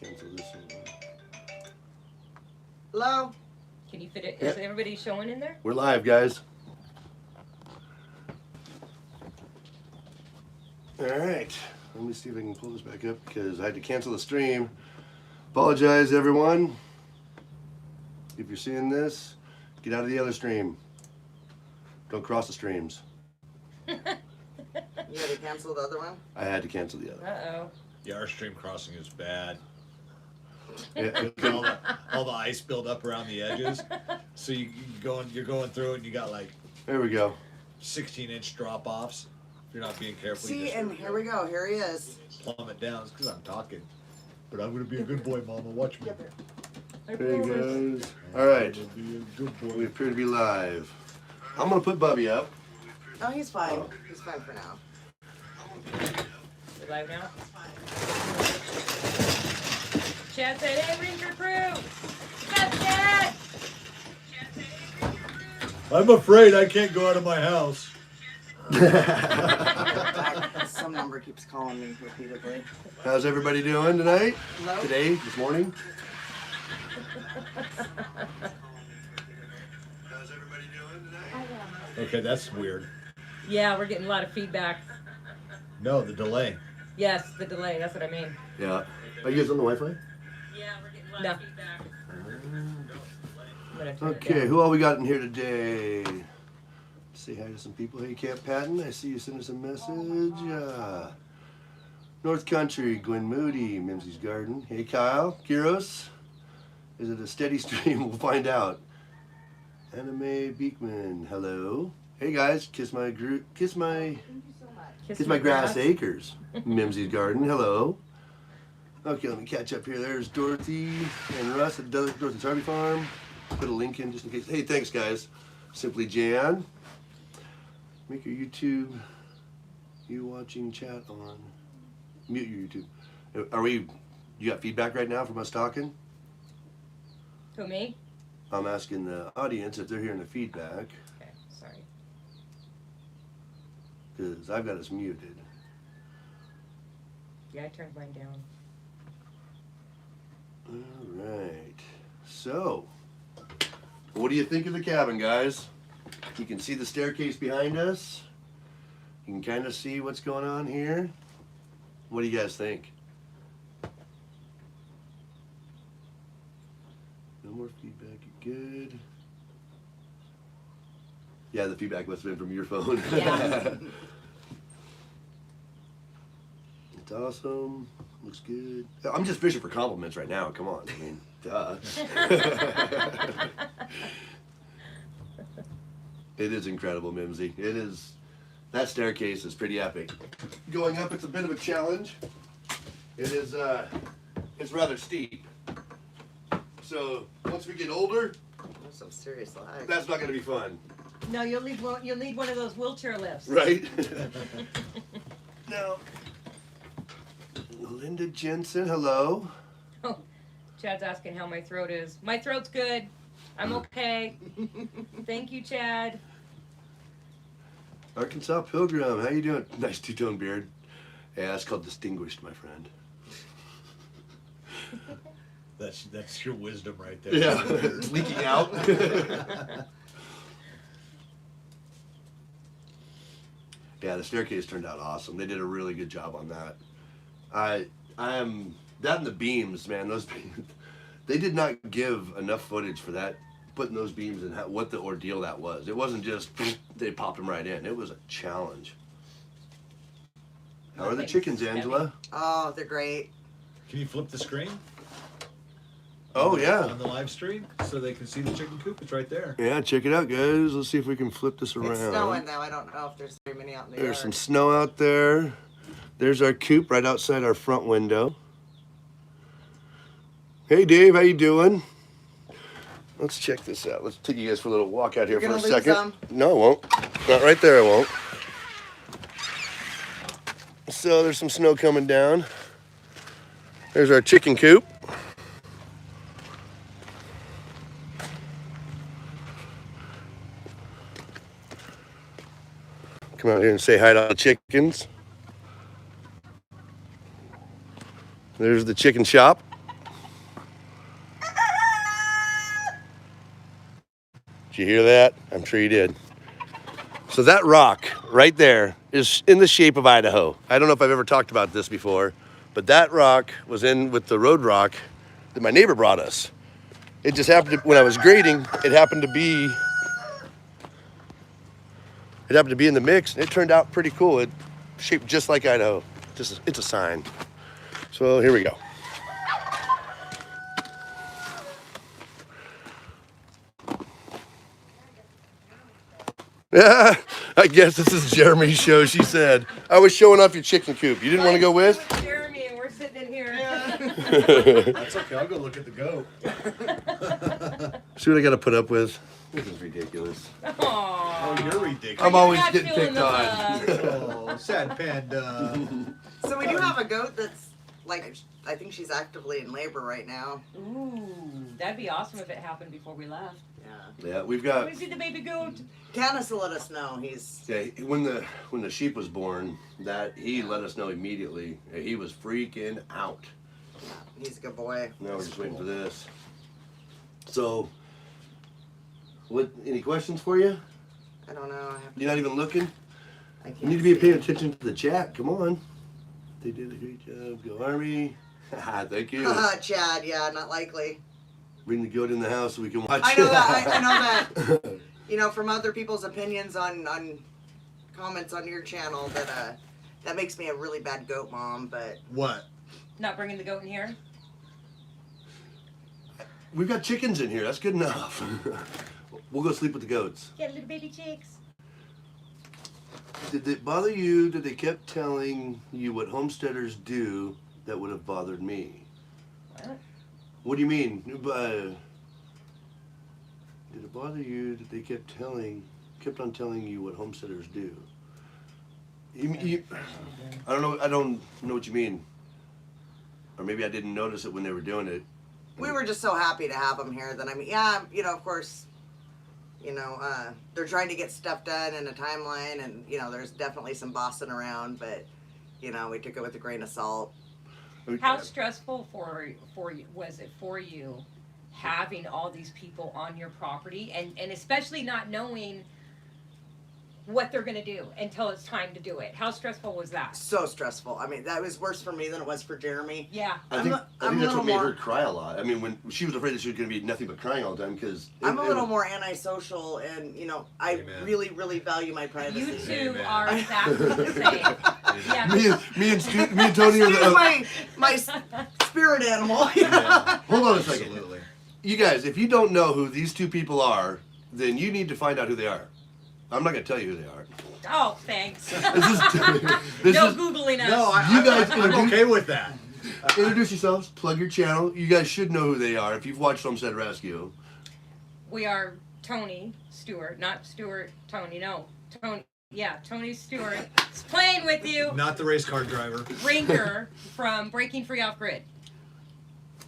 cancel this one. Hello? Can you fit it? Is everybody showing in there? We're live, guys. All right. Let me see if I can pull this back up because I had to cancel the stream. Apologize, everyone. If you're seeing this, get out of the other stream. Don't cross the streams. You had to cancel the other one? I had to cancel the other. Uh-oh. Yeah, our stream crossing is bad. Yeah. all the ice build up around the edges. So you're going through it and you got like There we go. 16-inch drop offs. If you're not being careful. See, and here we go. Here he is. Plummet down. It's because I'm talking. But I'm going to be a good boy, Mama. Watch me. There you guys. All right. I'm gonna be a good boy. We appear to be live. I'm going to put Bubby up. Oh, he's fine. He's fine for now. We're live now? Chad said, hey, Ranger crew! What's up, Chad? I'm afraid I can't go out of my house. Some number keeps calling me repeatedly. How's everybody doing tonight? Hello? Today? This morning? How's everybody doing tonight? Okay, that's weird. Yeah, we're getting a lot of feedback. No, the delay. Yes, the delay, that's what I mean. Yeah. Are you guys on the Wi-Fi? Yeah, we're getting a lot of feedback. I'm gonna turn it Okay, down. who all we got in here today? Say hi to some people. Hey, Camp Patton, I see you sent us a message. North Country, Gwen Moody, Mimsy's Garden. Hey, Kyle, Kiros. Is it a steady stream? We'll find out. Anime Beekman, hello. Hey guys, kiss my grass acres. Mimsy's Garden, hello. Okay, let me catch up here. There's Dorothy and Russ at Dorothy's Harvey Farm. Put a link in just in case. Hey, thanks guys. Simply Jan. Make your YouTube. You watching chat on. Mute your YouTube. Are we? You got feedback right now from us talking? Who, me? I'm asking the audience if they're hearing the feedback Okay, sorry. because I've got us muted. Yeah, I turned mine down. All right. So, what do you think of the cabin, guys? You can see the staircase behind us. You can kind of see what's going on here. What do you guys think? No more feedback. You're good. Yeah, the feedback must have been from your phone. Yeah. It's awesome. Looks good. I'm just fishing for compliments right now. Come on. I mean, duh. It is incredible, Mimsy. It is. That staircase is pretty epic. Going up, it's a bit of a challenge. It is. It's rather steep. So once we get older, There's some serious lag. that's not going to be fun, No, you'll need one of those wheelchair lifts. right? No. Linda Jensen, hello. Oh, Chad's asking how my throat is. My throat's good. I'm okay. Thank you, Chad. Arkansas Pilgrim, how you doing? Nice two-tone beard. Yeah, that's called distinguished, my friend. That's your wisdom right there. Yeah, it's leaking out. Yeah, the staircase turned out awesome. They did a really good job on that. I am that and the beams, man. Those beams, they did not give enough footage for that. Putting those beams in, what the ordeal that was. It wasn't just they popped them right in. It was a challenge. How are the chickens, Angela? Oh, they're great. Can you flip the screen? Oh yeah. On the live stream so they can see the chicken coop. It's right there. Yeah, check it out, guys. Let's see if we can flip this around. It's snowing though. I don't know if there's very many out in the There's yard. some snow out there. There's our coop right outside our front window. Hey Dave, how you doing? Let's check this out. Let's take you guys for a little walk out here You're for a gonna lose second. some? No, I won't. Not right there, I won't. So there's some snow coming down. There's our chicken coop. Come out here and say hi to all the chickens. There's the chicken shop. you hear that? I'm sure you did. So that rock right there is in the shape of Idaho. I don't know if I've ever talked about this before, but that rock was in with the road rock that my neighbor brought us. It just happened to, when I was grading, it happened to be in the mix, and it turned out pretty cool. It shaped just like Idaho. It's a sign. So here we go. Yeah, I guess this is Jeremy's show, she said. I was showing off your chicken coop. You didn't want to go with? Jeremy, and we're sitting in here. That's okay. I'll go look at the goat. See what I got to put up with? This is ridiculous. Aww. Oh, you're ridiculous. I'm always not getting feeling picked the on. Oh, sad panda. So we do have a goat that's like, I think she's actively in labor right now. Ooh, that'd be awesome if it happened before we left. Yeah. Yeah, we've Let got. me see the baby goat. Canis will let us know. He's Yeah, when the sheep was born, that he let us know immediately. He was freaking out. he's a good boy. Now we're just waiting for this. So, what? Any questions for you? I don't know. I have You're not even looking. I can't You need to be see. paying attention to the chat. Come on. They did a great job. Go Army. Thank you. Chad, yeah, not likely. Bring the goat in the house so we can watch I know it. that. I know that. You know, from other people's opinions on comments on your channel, that makes me a really bad goat mom. But What? Not bringing the goat in here. We've got chickens in here. That's good enough. We'll go sleep with the goats. Get little baby chicks. Did it bother you that they kept telling you what homesteaders do that would have bothered me? What? What do you mean? Did it bother you that they kept on telling you what homesteaders do? I don't know what you mean. Or maybe I didn't notice it when they were doing it. we were just so happy to have them here that I mean, yeah, you know, of course, you know, they're trying to get stuff done in a timeline, and you know, there's definitely some bossing around, but you know, we took it with a grain of salt. How stressful for you was it for you having all these people on your property and especially not knowing what they're gonna do until it's time to do it? How stressful was that? So stressful. I mean, that was worse for me than it was for Jeremy. Yeah. I I'm think, a- I I'm think a that's what little made more- her cry a lot. I mean, when she was afraid that she was going to be nothing but crying all the time because I'm a little more antisocial, and you know, I Amen. really, really value my privacy. You two Amen. are exactly the same. Yeah. me and Tony are Stu, the. my spirit animal. Yeah. Hold on a second. Absolutely. You guys, if you don't know who these two people are, then you need to find out who they are. I'm not going to tell you who they are. Oh, thanks. This is this No is Googling us. No, You guys I'm introduce- okay with that. introduce yourselves, plug your channel. You guys should know who they are if you've watched Homestead Rescue. We are Tony Stewart, not Stewart Tony. No, Tony. Yeah, Tony Stewart is playing with you. Not the race car driver. Rinker from Breaking Free Off Grid.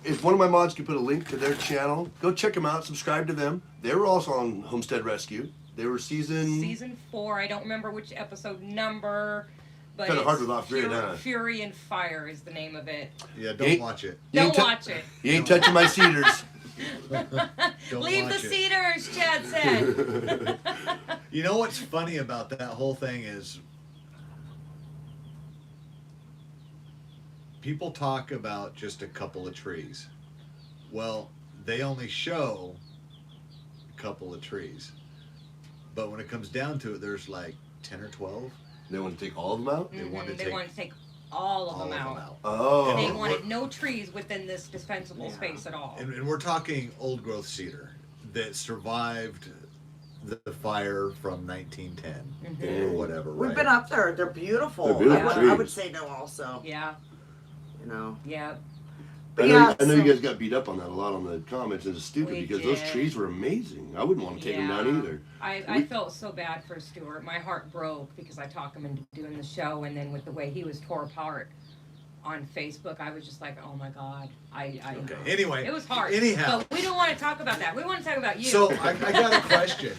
If one of my mods could put a link to their channel, go check them out. Subscribe to them. They were also on Homestead Rescue. They were Season 4. I don't remember which episode number, but Kinda it's hard with Off Grid, huh? Fury and Fire is the name of it. Yeah, Ain't- don't watch it. You ain't Don't tou- watch it. You ain't touching my cedars. Don't Leave the watch it. cedars, Chad said. You know what's funny about that whole thing is people talk about just a couple of trees. Well, they only show a couple of trees. But when it comes down to it, there's like 10 or 12. They want to take all of them out? They want to They take wanted to take all of all them of them out. out. Oh. They wanted no trees within this dispensable space at all. And we're talking old growth cedar that survived the fire from 1910 or whatever, right? We've been up there. They're beautiful. They're beautiful I trees. would say no also. Yeah, You know. yeah. But I know, yeah, I know so- you guys got beat up on that a lot on the comments. It's stupid We because those did. trees were amazing. I wouldn't want to take them down Yeah. either. I felt so bad for Stuart. My heart broke because I talked him into doing the show, and then with the way he was tore apart on Facebook, I was just like, oh my God. I Okay. Anyway, It was hard. Anyhow, But we don't want to talk about that. We want to talk about you. so I got a question.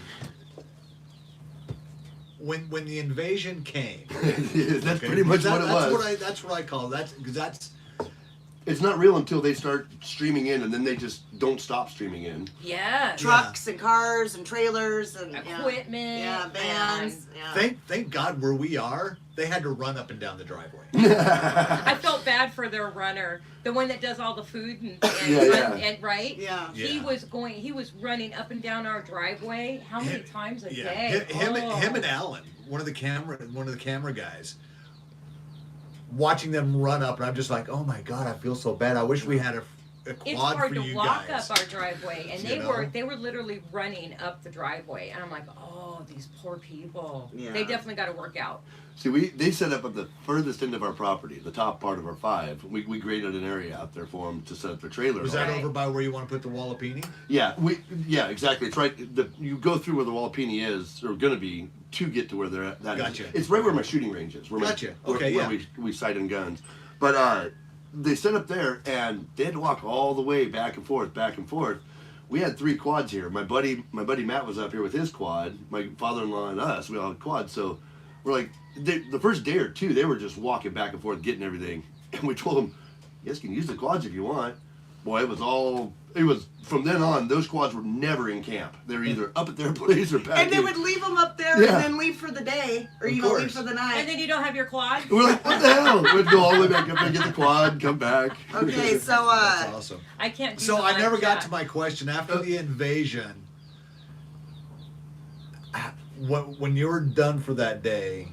When the invasion came, That's okay, pretty much that- what it was. That's what I call it. That's because It's not real until they start streaming in, and then they just don't stop streaming in. Yes. Trucks and cars and trailers and Equipment. Yeah, vans. Yeah. Thank God where we are, they had to run up and down the driveway. I felt bad for their runner, the one that does all the food and right. Yeah. He was running up and down our driveway. How many times a day? Him and Alan, one of the camera guys. Watching them run up, and I'm just like, oh my God, I feel so bad. I wish we had a quad It's hard for to you walk guys. up our driveway, and You they were literally running up the driveway, and I'm like, oh, these poor people. Yeah. They definitely got to work out. See, they set up at the furthest end of our property, the top part of our 5. We graded an area out there for them to set up their trailer. Was on. that over by where you want to put the Wallapini? Yeah, exactly. It's right. You go through where the Wallapini is, or going to be, to get to where they're at. That Gotcha. It's right where my shooting range is. Gotcha. Okay, where yeah. we sight in guns. But they set up there, and they had to walk all the way back and forth, back and forth. We had 3 quads here. My buddy Matt was up here with his quad. My father-in-law and us, we all had quads. So we're like, the first day or 2, they were just walking back and forth, getting everything. And we told them, you guys can use the quads if you want. Boy, it was from then on, those quads were never in camp. They were either up at their place or back. And they would leave them up there Yeah. and then leave for the day, or Of leave course. for the night. And then you don't have your quad? We're like, what the hell? We'd go all the way back up there, get the quad, come back. Okay, so That's awesome. I can't do So the I live never got chat. to my question. After the invasion, when you were done for that day,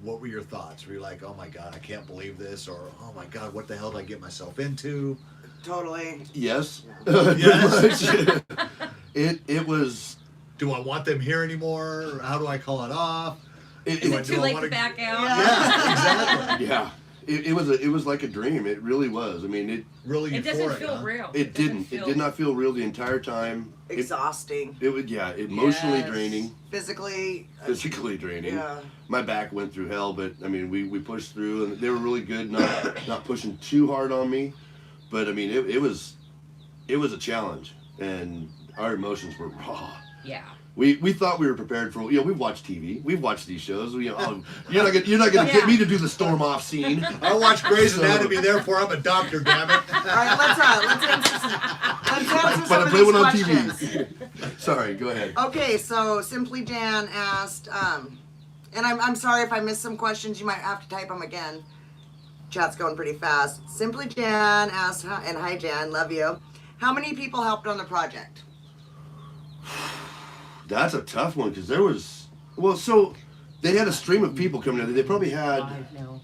what were your thoughts? Were you like, oh my God, I can't believe this? Or, oh my God, what the hell did I get myself into? totally. Yes. Yes. Pretty much. It was. Do I want them here anymore? How do I call it off? It, Is it, it too late to back out? Yeah, exactly. yeah. It was like a dream. It really was. I mean, Really It euphoric, doesn't feel huh? real. it didn't. It did not feel real the entire time. Exhausting. It would, yeah, emotionally Yes. draining, Physically. physically draining. Yeah. My back went through hell, but I mean, we pushed through, and they were really good, not pushing too hard on me. But I mean, it was a challenge, and our emotions were raw. Yeah. We thought we were prepared for. We've watched TV. We've watched these shows. You're not gonna get me to do the storm off scene. I watch Grey's Anatomy, therefore I'm a doctor, damn it. All right, let's answer But some I of play these one on questions. TV. Sorry, go ahead. Okay, so Simply Jan asked, and I'm sorry if I missed some questions. You might have to type them again. Chat's going pretty fast. Simply Jan asked, and hi Jan, love you. How many people helped on the project? That's a tough one because there was so they had a stream of people coming in. They probably had 5, no.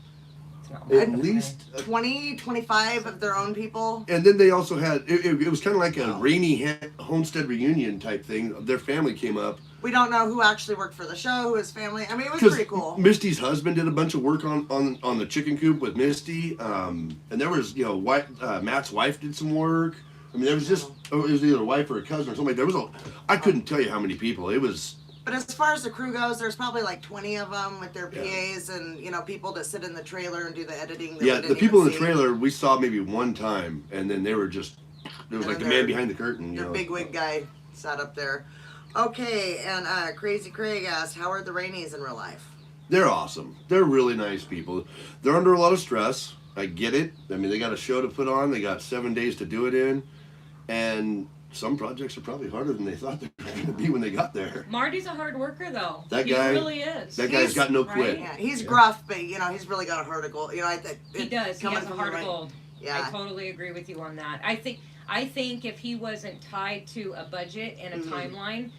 It's not at mine. least, 20, 25 of their own people? and then they also had. It was kind of like a rainy Homestead reunion type thing. Their family came up We don't know who actually worked for the show, who his family. I mean, it was because pretty cool. Misty's husband did a bunch of work on the chicken coop with Misty, and there was Matt's wife did some work. I mean, there was just it was either a wife or a cousin or something. There was I couldn't tell you how many people. It was. But as far as the crew goes, there's probably like 20 of them with their PAs and, people that sit in the trailer and do the editing. That we Yeah, the didn't people in even the see. trailer we saw maybe one time, and then they were just there was And like the they're- man behind the curtain. Their big wig guy sat up there. Okay, and Crazy Craig asked, how are the Rainies in real life? They're awesome. They're really nice people. They're under a lot of stress. I get it. I mean, they got a show to put on. They got 7 days to do it in, and some projects are probably harder than they thought they were going to be when they got there. Marty's a hard worker, though. That he guy- really is. That guy's got no quit. right? Yeah, he's gruff, but he's really got a heart of gold. I think He does. He coming has a from heart the of right- gold. Yeah. I totally agree with you on that. I think if he wasn't tied to a budget and a Mhm. timeline,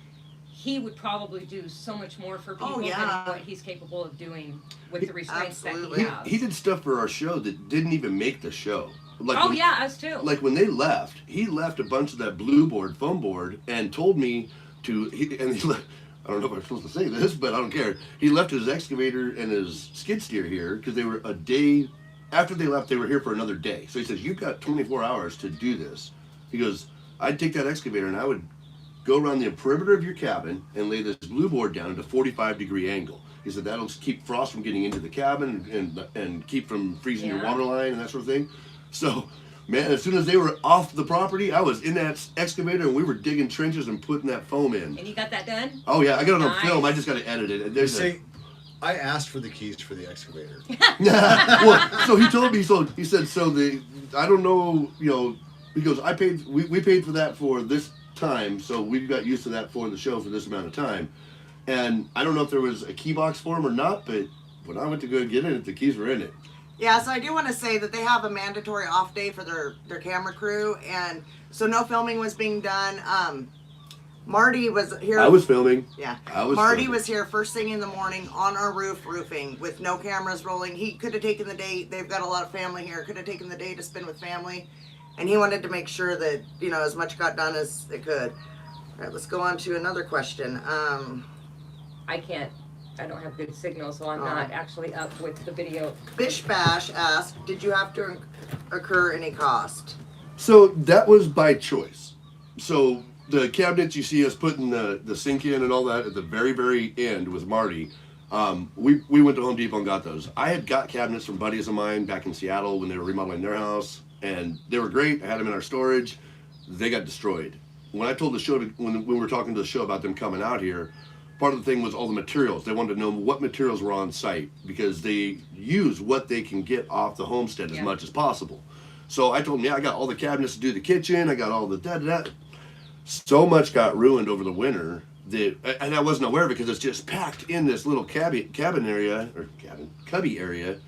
he would probably do so much more for people yeah. than what he's capable of doing with the restraints that absolutely. he He, has. he did stuff for our show that didn't even make the show. Like Oh when- yeah, us too. Like when they left, he left a bunch of that blue board, foam board, and told me to. I don't know if I'm supposed to say this, but I don't care. He left his excavator and his skid steer here because they were a day after they left. They were here for another day. So he says, "You've got 24 hours to do this." He goes, "I'd take that excavator and I would go around the perimeter of your cabin and lay this blue board down at a 45-degree angle." He said that'll keep frost from getting into the cabin and keep from freezing your Yeah. water line and that sort of thing. So, man, as soon as they were off the property, I was in that excavator and we were digging trenches and putting that foam in. And you got that done? Oh yeah, I got it on Nice. film. I just got to edit it. And You there's see, I asked for the keys for the excavator. Well, so he told me. So he said, so I don't know. You know, he goes, I paid. We paid for that for this time, so we got used to that for the show for this amount of time. And I don't know if there was a key box for him or not, but when I went to go get it, the keys were in it. Yeah, so I do want to say that they have a mandatory off day for their camera crew, and so no filming was being done. Marty was here. I was filming. Yeah. Marty was here first thing in the morning on our roofing with no cameras rolling. He could have taken the day. They've got a lot of family here. Could have taken the day to spend with family, and he wanted to make sure that as much got done as it could. All right, let's go on to another question. I don't have good signal, so I'm not actually up with the video. Bish Bash asked, "Did you have to incur any cost?" So that was by choice. So the cabinets you see us putting the sink in and all that at the very, very end with Marty, we went to Home Depot and got those. I had got cabinets from buddies of mine back in Seattle when they were remodeling their house, and they were great. I had them in our storage. They got destroyed. When I told the show, when we were talking to the show about them coming out here, part of the thing was all the materials. They wanted to know what materials were on site because they use what they can get off the homestead as much as possible. So I told them, yeah, I got all the cabinets to do the kitchen. I got all the da-da-da. So much got ruined over the winter that, and I wasn't aware because it's just packed in this little cubby area,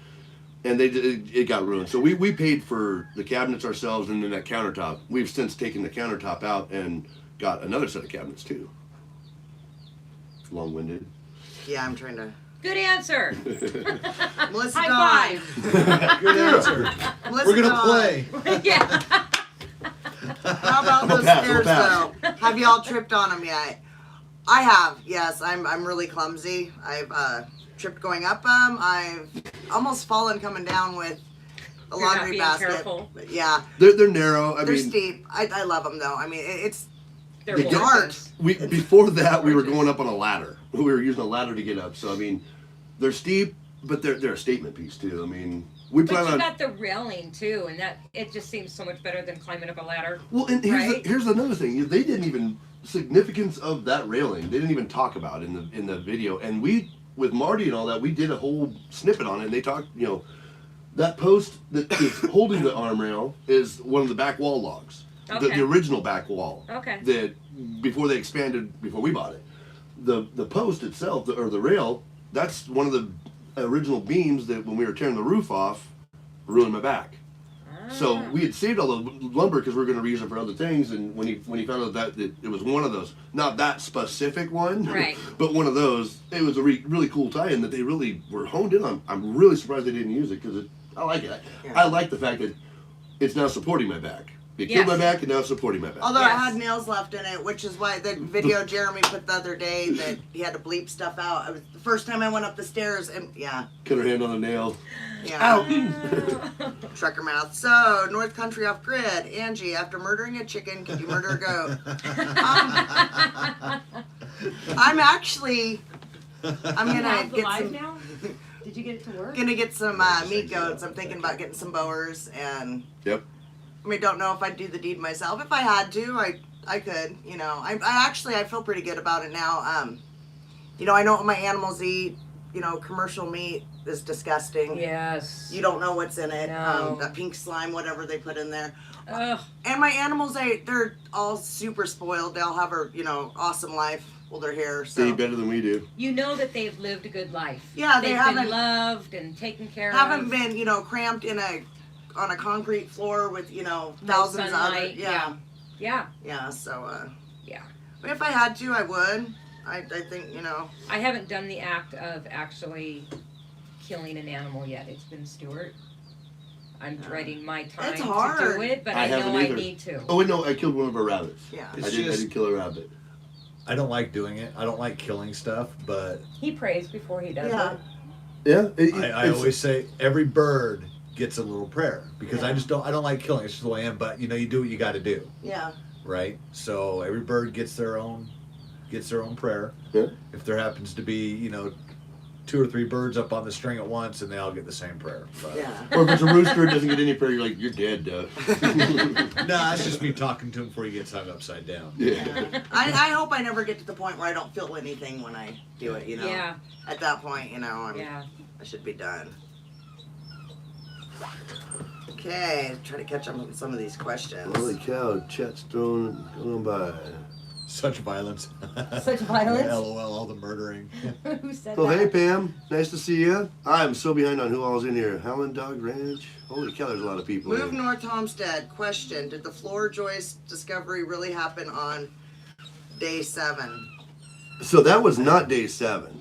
and it got ruined. So we paid for the cabinets ourselves and then that countertop. We've since taken the countertop out and got another set of cabinets too. Long-winded. Yeah, I'm trying to. Good answer. Melissa High Dawn. five. Good answer. Melissa We're gonna Dawn. play. Yeah. How about those stairs though? Have y'all tripped on them yet? I have. Yes, I'm really clumsy. I've tripped going up them. I've almost fallen coming down with a You're not laundry being basket. careful. But yeah, They're narrow. I they're mean, steep. I love them though. I mean, it's They're The gorgeous. before that we were going up on a ladder. We were using a ladder to get up. So I mean, they're steep, but they're a statement piece too. I mean, we plan But you on. got the railing too, and that it just seems so much better than climbing up a ladder. Well, and Right? here's another thing. They didn't even significance of that railing. They didn't even talk about in the video. And we with Marty and all that, we did a whole snippet on it. And they talked, that post that is holding the arm rail is one of the back wall logs, Okay. the original back wall. Okay. That before they expanded, before we bought it, the post itself or the rail, that's one of the original beams that when we were tearing the roof off, ruined my back. So we had saved all the lumber because we were going to reuse it for other things. And when he found out that it was one of those, not that specific one, Right. but one of those, it was a really cool tie-in that they really were honed in on. I'm really surprised they didn't use it because I like it. I like the fact that it's now supporting my back. It killed my Yes. back and now it's supporting my back. although Yes. it had nails left in it, which is why the video Jeremy put the other day that he had to bleep stuff out. It was the first time I went up the stairs and Cut her hand on a nail. Trucker mouth. So, North Country off grid. Angie, after murdering a chicken, could you murder a goat? I'm actually. I'm gonna Alive get some. now? Did you get it to work? Gonna get some meat goats. I'm thinking about getting some boers, and Yep. I mean, don't know if I'd do the deed myself. If I had to, I could. I feel pretty good about it now. I know what my animals eat. Commercial meat is disgusting. Yes. You don't know what's in it. No. That pink slime, whatever they put in there. Ugh. And my animals, they're all super spoiled. They'll have a awesome life while they're here. They So eat better than we do. You know that they've lived a good life. Yeah, they They've haven't- been loved and taken care haven't of. been cramped on a concrete floor with thousands of other sunlight, yeah. So Yeah. but if I had to, I would. I think I haven't done the act of actually killing an animal yet. It's been Stuart. I'm dreading my time It's to hard. do it, but I I know haven't I either. need to. Oh, wait, no, I killed one of our rabbits. yeah. It's I did just- kill a rabbit. I don't like doing it. I don't like killing stuff, but He prays before he does Yeah. it. Yeah. I always say every bird gets a little prayer because I don't like killing. It's just the way I am. But you do what you got to do, Yeah. right? So every bird gets their own prayer. Yeah. If there happens to be 2 or 3 birds up on the string at once, and they all get the same prayer. But, Yeah. Or if it's a rooster, it doesn't get any prayer. You're like, you're dead, duck. Nah, it's just me talking to him before he gets hung upside down. Yeah. I hope I never get to the point where I don't feel anything when I do it, you know. Yeah. At that point, you know, Yeah. I should be done. Okay, try to catch up on some of these questions. Holy cow! Chat's going by. Such violence. Such violence? LOL, all the murdering. Who said Oh, that? hey Pam, nice to see you. I'm so behind on who all's in here. Howland Dog Ranch. Holy cow, there's a lot of people. Move in. North Homestead. Question: did the floor joist discovery really happen on day 7? So that was not day 7.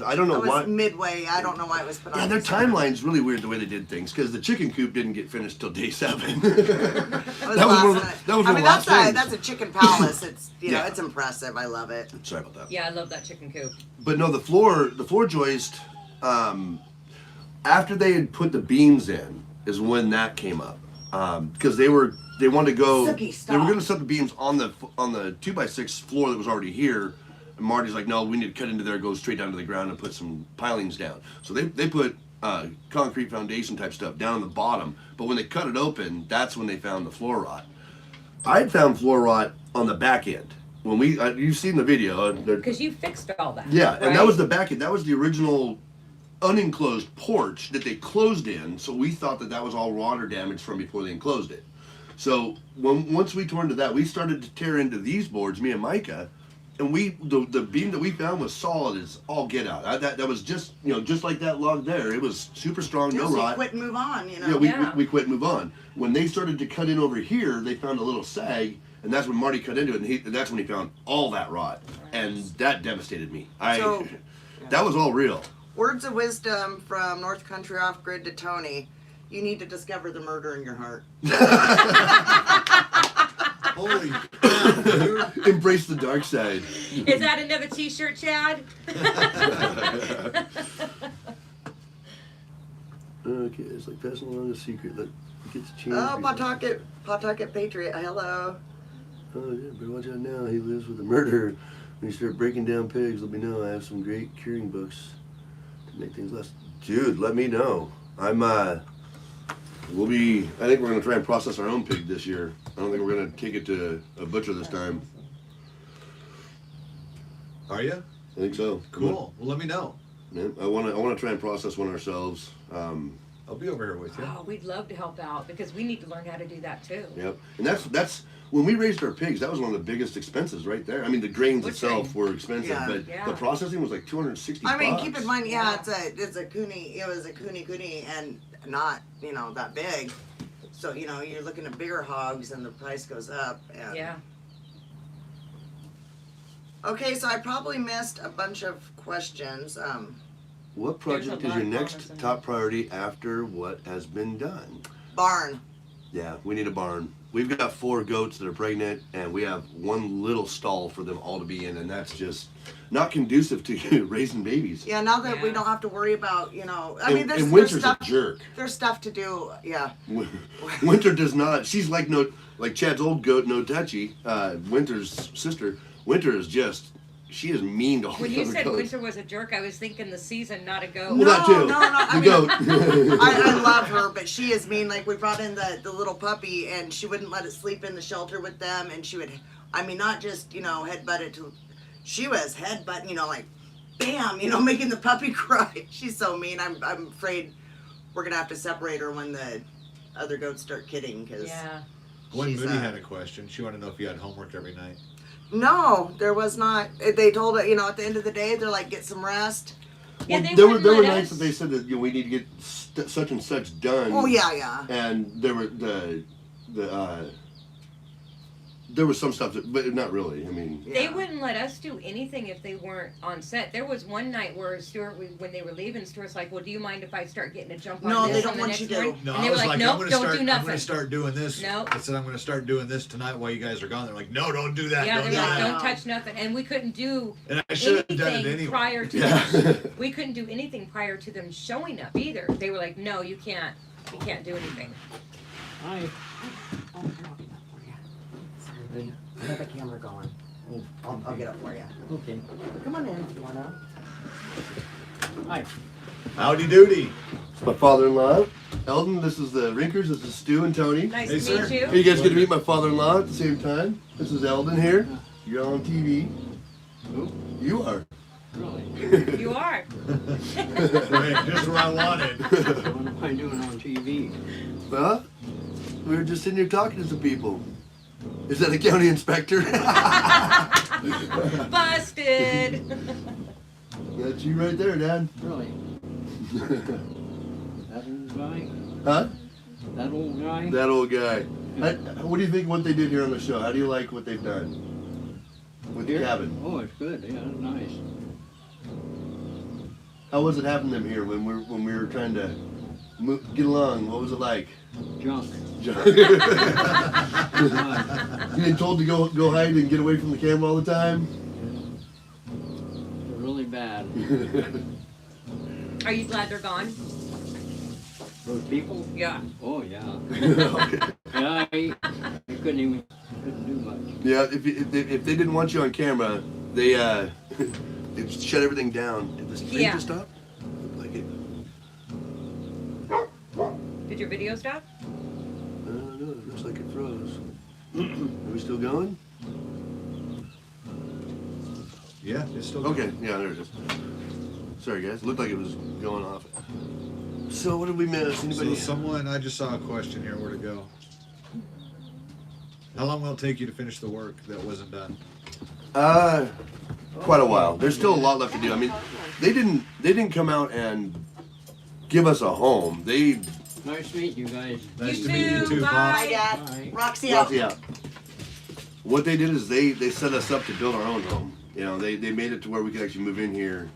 I don't know That was why. midway. I don't know why it was put on. Yeah, their day 7. timeline's really weird the way they did things because the chicken coop didn't get finished till day 7. That was one of last the- that was I one mean, of the last that's things. that's a chicken palace. It's you know, Yeah. it's impressive. I love it. Sorry about that. Yeah, I love that chicken coop. But no, the floor joist. After they had put the beams in, is when that came up because they wanted to go. Suki, They were stop. going to set the beams on the 2x6 floor that was already here. And Marty's like, no, we need to cut into there, go straight down to the ground, and put some pilings down. So they put concrete foundation type stuff down on the bottom. But when they cut it open, that's when they found the floor rot. I'd found floor rot on the back end. When you've seen the video. Because you fixed all that. Yeah, and that right? was the back end. That was the original unenclosed porch that they closed in. So we thought that was all water damage from before they enclosed it. So once we tore into that, we started to tear into these boards, me and Micah. And the beam that we found was solid as all get out. That was just just like that log there. It was super strong, no So rot. quit and move on. You know. Yeah, we quit and move on. When they started to cut in over here, they found a little sag, and that's when Marty cut into it, and that's when he found all that rot, and that devastated me. That was all real. Words of wisdom from North Country Off Grid to Tony. You need to discover the murder in your heart. Holy crap, dude. Embrace the dark side. Is that another t-shirt, Chad? Okay, it's like passing along a secret that gets changed. Oh, Pawtucket Patriot. Hello. Oh yeah, better watch out now. He lives with a murderer. When you start breaking down pigs, let me know. I have some great curing books to make things less. Dude, let me know. I think we're gonna try and process our own pig this year. I don't think we're gonna take it to a butcher this time. Are you? I think so. Cool. Well, let me know. Yeah, I wanna try and process one ourselves. I'll be over here with you. Oh, we'd love to help out because we need to learn how to do that too. Yep. And that's when we raised our pigs, that was one of the biggest expenses right there. I mean, the grains Which itself grain? were expensive, Yeah. but Yeah. the processing was like $260. I mean, keep in mind, Yeah. it's a cooney. It was a cooney, and not that big. So you're looking at bigger hogs, and the price goes up. And Yeah. Okay, so I probably missed a bunch of questions. What There's project a is lot your of next promising. top priority after what has been done? Barn. Yeah, we need a barn. We've got 4 goats that are pregnant, and we have one little stall for them all to be in, and that's just not conducive to raising babies. Yeah, now that we Yeah. don't have to worry about, I And, mean, there's and Winter's stuff. a jerk. There's stuff to do. Yeah. Winter does not. She's like Chad's old goat, no touchy. Winter's sister. Winter is just. She is mean to all When the you other said goats. Winter was a jerk, I was thinking the season, not a goat. Well, that too. No. I The mean, goat. I love her, but she is mean. Like, we brought in the little puppy, and she wouldn't let it sleep in the shelter with them, and she would, not just, headbutt it to, she was headbutting, like, bam, making the puppy cry. She's so mean. I'm afraid we're going to have to separate her when the other goats start kidding, because Yeah. Gwen she's, Moody had a question. She wanted to know if you had homework every night. no, there was not. They told her, at the end of the day, they're like, get some rest. Yeah, Well, they there were wouldn't let nights us- that they said that we need to get such and such done. Oh, yeah. And there were there was some stuff that, but not really. I mean, They Yeah. wouldn't let us do anything if they weren't on set. There was one night where Stuart, when they were leaving, Stuart's like, "Well, do you mind if I start getting a jump on No, this they don't on the want next you to. morning?" No, And I they were was like, "Nope, I'm gonna don't start. do I'm nothing." gonna start doing this. No. I said I'm gonna start doing this tonight while you guys are gone. They're like, no, don't do that. Yeah, don't they're do like, that. "Don't touch nothing," and we couldn't do And I should have done it anything anyway. prior to Yeah. them. We couldn't do anything prior to them showing up either. They were like, "No, you can't. You can't do anything." Hi. Oh, I'll get up for you. Sorry, I got the camera going. I'll get up for you. Okay. Come on in if you wanna. Hi. Howdy doody. It's my father-in-law, Eldon. This is the Rinkers. This is Stu and Tony. Nice Hey, to sir. meet Hey, you. you guys get to meet my father-in-law at the same time. This is Eldon here. You're on TV. Who? You are. Really? You are. Right, just where I wanted. What am I doing on TV? Well, we were just sitting here talking to some people. Is that a county inspector? Busted. That's you right there, Dad. Really? That old guy? Huh? That old guy? That old guy. What do you think of what they did here on the show? How do you like what they've done with the Here? cabin? Oh, it's good. Yeah, it's nice. How was it having them here when we were trying to get along? What was it like? Junk. You Right. been told to go hide and get away from the camera all the time? It's really bad. Are you glad they're gone? Those people? Yeah. Oh, yeah. Okay. Yeah, I couldn't do much. Yeah, if they didn't want you on camera, they they shut everything down. Did this thing Yeah. just stop? Looked like it. Did your video stop? I don't know. It looks like it froze. Are we still going? Yeah, it's still Okay, yeah, there it is. Sorry, guys. It looked like it was going off. So, what did we miss? Anybody? So I just saw a question here. Where to go? How long will it take you to finish the work that wasn't done? Quite a while. There's still a lot left to do. I mean, they didn't come out and give us a home. They Nice to meet you guys. Nice You to meet you too, too, bye. Hi, Pops. Dad. Bye. Roxy out. yeah. What they did is they set us up to build our own home. You know, they made it to where we could actually move in here,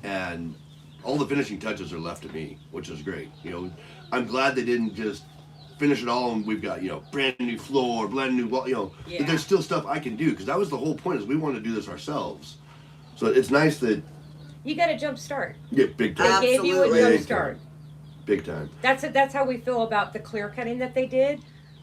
and all the finishing touches are left to me, which is great. You know, I'm glad they didn't just finish it all and we've got, you know, brand new floor, brand new wall, you know, Yeah. but there's still stuff I can do because that was the whole point is we want to do this ourselves. So it's nice that You got a jump start. big They time, gave you a Absolutely. jump start. big time. That's how we feel about the clear cutting that they did.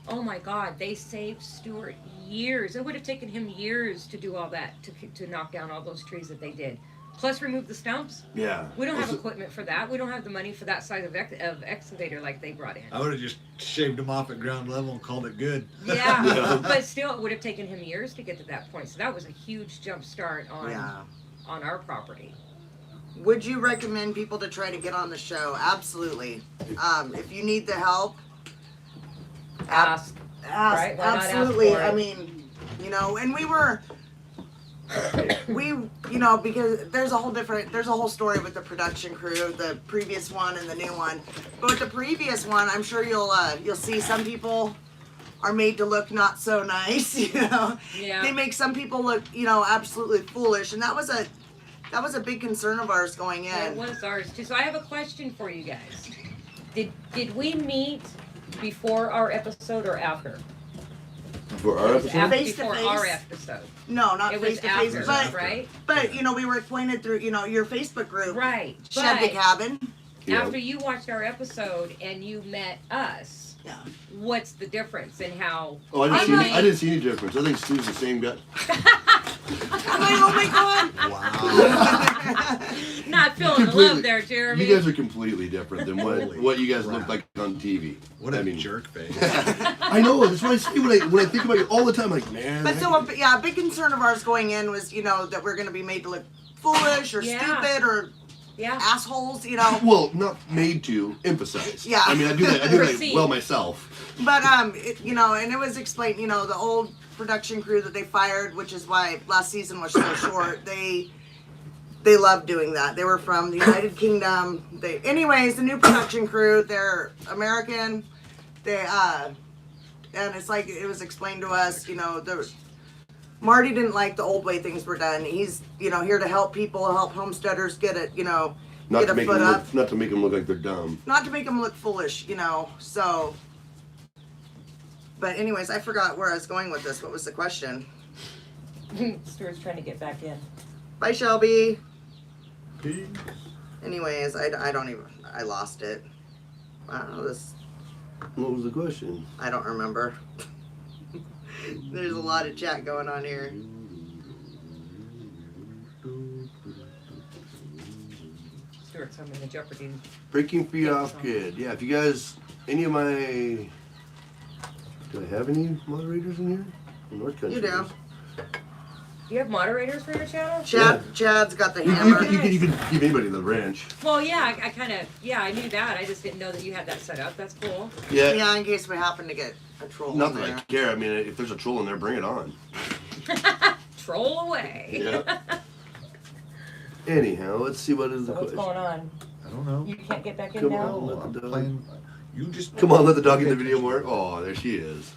Oh my God, they saved Stuart years. It would have taken him years to do all that, to knock down all those trees that they did. Plus remove the stumps. Yeah. We don't have Also- equipment for that. We don't have the money for that size of excavator like they brought in. I would have just shaved them off at ground level and called it good. Yeah, Yeah. but still, it would have taken him years to get to that point. So that was a huge jump start on Yeah. on our property. Would you recommend people to try to get on the show? Absolutely. If you need the help, Ask. ask. Right, why not ask Absolutely. for it? I mean, you know, and you know, because there's a whole story with the production crew, the previous one and the new one. But with the previous one, I'm sure you'll see some people are made to look not so nice, you know. Yeah. They make some people look, you know, absolutely foolish, and that was a big concern of ours going in. It was ours too. So I have a question for you guys. Did we meet before our episode or after? For our episode? Face to Before face? our episode. No, not It was face to face, after, but right? but you know, we were acquainted through, you know, your Facebook group. Right. Shed the But Cabin. Yeah. after you watched our episode and you met us, Yeah. what's the difference in how? Oh, I I'm didn't see any difference. I think Stu's the same guy. Oh my god. Wow. Not feeling the Completely. love there, Jeremy. You guys are completely different than Holy what you guys crap. look like on TV. What a I mean, jerk face. I know. That's what I say when I think about you all the time. Like, man. But so a big concern of ours going in was, you know, that we're going to be made to look foolish or Yeah. stupid or Yeah. assholes, you know. Well, not made to emphasize. Yeah. I mean, I do that Perceive. well myself. But you know, and it was explained, you know, the old production crew that they fired, which is why last season was so short. They loved doing that. They were from the United Kingdom. Anyways, the new production crew, they're American. And it's like it was explained to us, you know, Marty didn't like the old way things were done. He's, you know, here to help people, help homesteaders get it, you know, Not get to a make foot them up. look, not to make them look like they're dumb. Not to make them look foolish, you know. So, but anyways, I forgot where I was going with this. What was the question? Stuart's trying to get back in. Bye, Shelby. Anyways, I lost it. Wow, What was the question? I don't remember. There's a lot of chat going on here. Stuart some in the Jeopardy. Breaking free Yeah, off so- grid. Yeah, if you guys, any of my, do I have any moderators in here? North Country. You do. does. Do you have moderators for your channel? Chad's got the You, hammer. you can keep anybody in the ranch. Well, yeah, I kind of, yeah, I knew that. I just didn't know that you had that set up. That's cool. Yeah. Yeah, in case we happen to get a troll Not in that I there. care. I mean, if there's a troll in there, bring it on. Troll away. Yeah. Anyhow, let's see what is So the what's question. going on? I don't know. You can't get back in Come now? on. No, I'm playing. You just Come on, let the dog in the video more. Oh, there she is.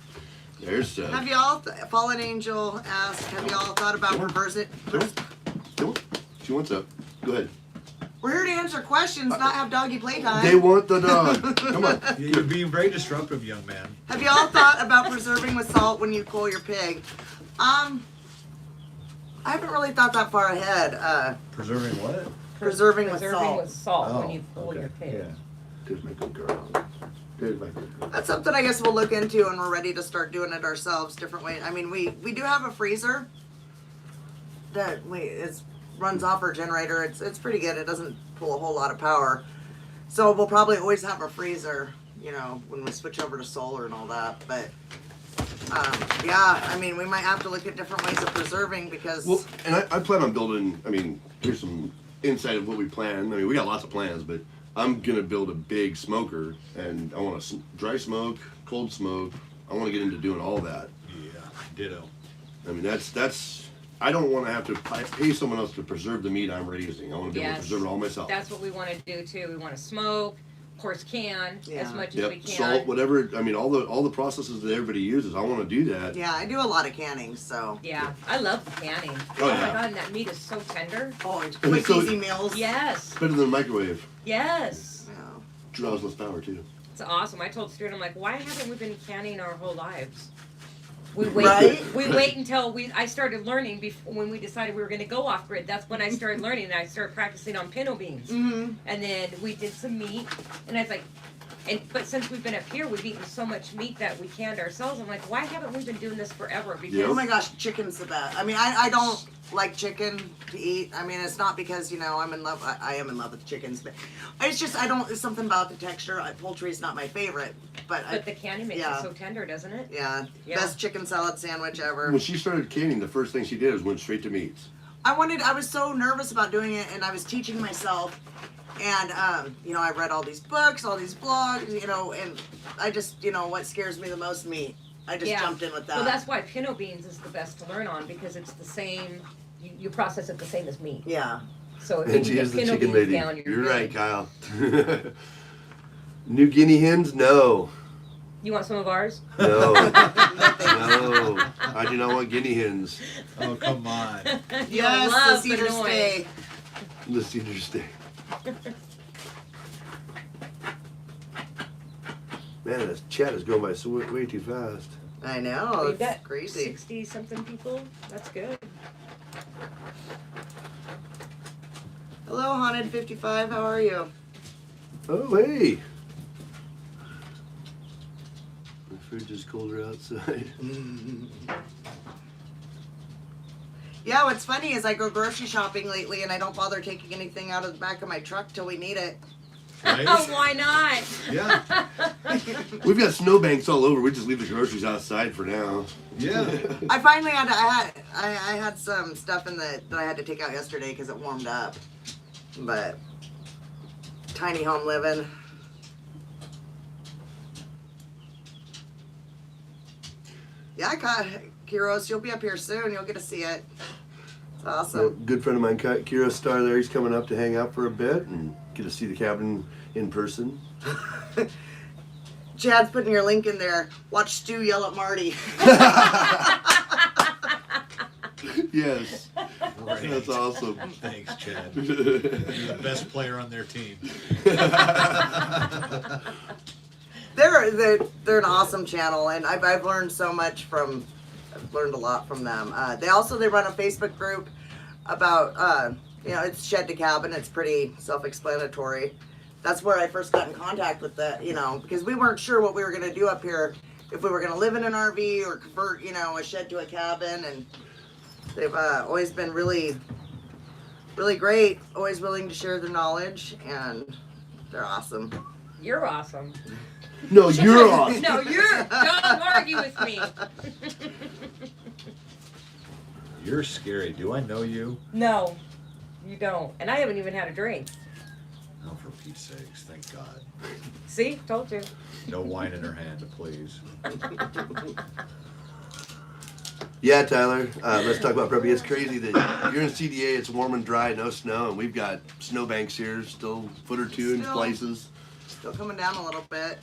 There's Have y'all, Fallen Angel asked, have y'all thought about reversing? She wants up. Go ahead. We're here to answer questions, not have doggy playtime. They want the dog. Come on. You're being very disruptive, young man. Have y'all thought about preserving with salt when you cool your pig? I haven't really thought that far ahead. Preserving what? Preserving with Preserving salt. with salt when you pull okay. your pig. Yeah. There's my good girl. There's my good girl. That's something I guess we'll look into when we're ready to start doing it ourselves, different ways. I mean, we do have a freezer that runs off our generator. It's pretty good. It doesn't pull a whole lot of power. So we'll probably always have a freezer, you know, when we switch over to solar and all that. But yeah, I mean, we might have to look at different ways of preserving because Well, and I plan on building, I mean, here's some insight of what we plan. I mean, we got lots of plans, but I'm going to build a big smoker, and I want to dry smoke, cold smoke. I want to get into doing all that. Yeah. Ditto. I mean, that's I don't want to have to pay someone else to preserve the meat I'm raising. I want to be able to Yes. preserve it all myself. That's what we want to do too. We want to smoke, of course, can Yeah. as much as Yep, we can. salt, whatever. I mean, all the processes that everybody uses. I want to do that. yeah, I do a lot of canning. So Yeah, I love the canning. Oh, my yeah. god, and that meat is so tender. it's quick, So- easy meals. Yes, Better than a microwave. yes. Yeah. Draws less power too. It's awesome. I told Stuart, I'm like, why haven't we been canning our whole lives? We wait until I started learning before when we decided we were going to go off grid. That's when I started learning, and I started practicing on pinto beans. Mm-hmm. And then we did some meat, and I was like, but since we've been up here, we've eaten so much meat that we canned ourselves. I'm like, why haven't we been doing this forever? Because Yep. Oh my gosh, chicken's the best. I mean, I don't like chicken to eat. I mean, it's not because, you know, I'm in love. I am in love with chickens, but it's just, it's something about the texture. Poultry is not my favorite, but the canning makes yeah. it so tender, doesn't it? yeah, Yeah. best chicken salad sandwich ever. When she started canning, the first thing she did was went straight to meats. I was so nervous about doing it, and I was teaching myself, and, you know, I read all these books, all these blogs, you know, and I just, you know, what scares me the most, meat. I just Yeah. jumped in with that. Well, that's why pinto beans is the best to learn on because it's the same. You process it the same as meat. Yeah. So if And you she get is the pinto chicken beans lady. down, You're good. right, Kyle. New Guinea hens? No. You want some of ours? No. No. I do not want guinea hens. Oh, come on. You'll Yes, love the cedar noise. steak. The cedar steak. Man, this chat is going by so way too fast. I know, We've it's got crazy. 60 something people. That's good. Hello, Haunted 55. How are you? Oh, hey. The fridge is colder outside. Yeah, what's funny is I go grocery shopping lately and I don't bother taking anything out of the back of my truck till we need it. Right? Why not? Yeah. We've got snowbanks all over. We just leave the groceries outside for now. Yeah. I finally I had some stuff that I had to take out yesterday because it warmed up. But tiny home living. Yeah, Kiros, you'll be up here soon. You'll get to see it. It's A awesome. good friend of mine, Kira Star, there. He's coming up to hang out for a bit and get to see the cabin in person. Chad's putting your link in there. Watch Stu yell at Marty. Yes, Right. that's awesome. Thanks, Chad. You're the best player on their team. They're an awesome channel, and I've learned so much from. I've learned a lot from them. They run a Facebook group about you know, it's Shed to Cabin. It's pretty self-explanatory. That's where I first got in contact with that, you know, because we weren't sure what we were gonna do up here, if we were gonna live in an RV or convert, you know, a shed to a cabin, and they've always been really really great. Always willing to share their knowledge, and they're awesome. You're awesome. No, you're awesome. No, don't argue with me. You're scary. Do I know you? No, you don't. And I haven't even had a drink. Oh, for Pete's sakes, thank God. See, told you. No wine in her hand, please. Yeah, Tyler. Let's talk about prepping. It's crazy that you're in CDA. It's warm and dry, no snow, and we've got snowbanks here, still a foot or two in Still. places. Still coming down a little bit.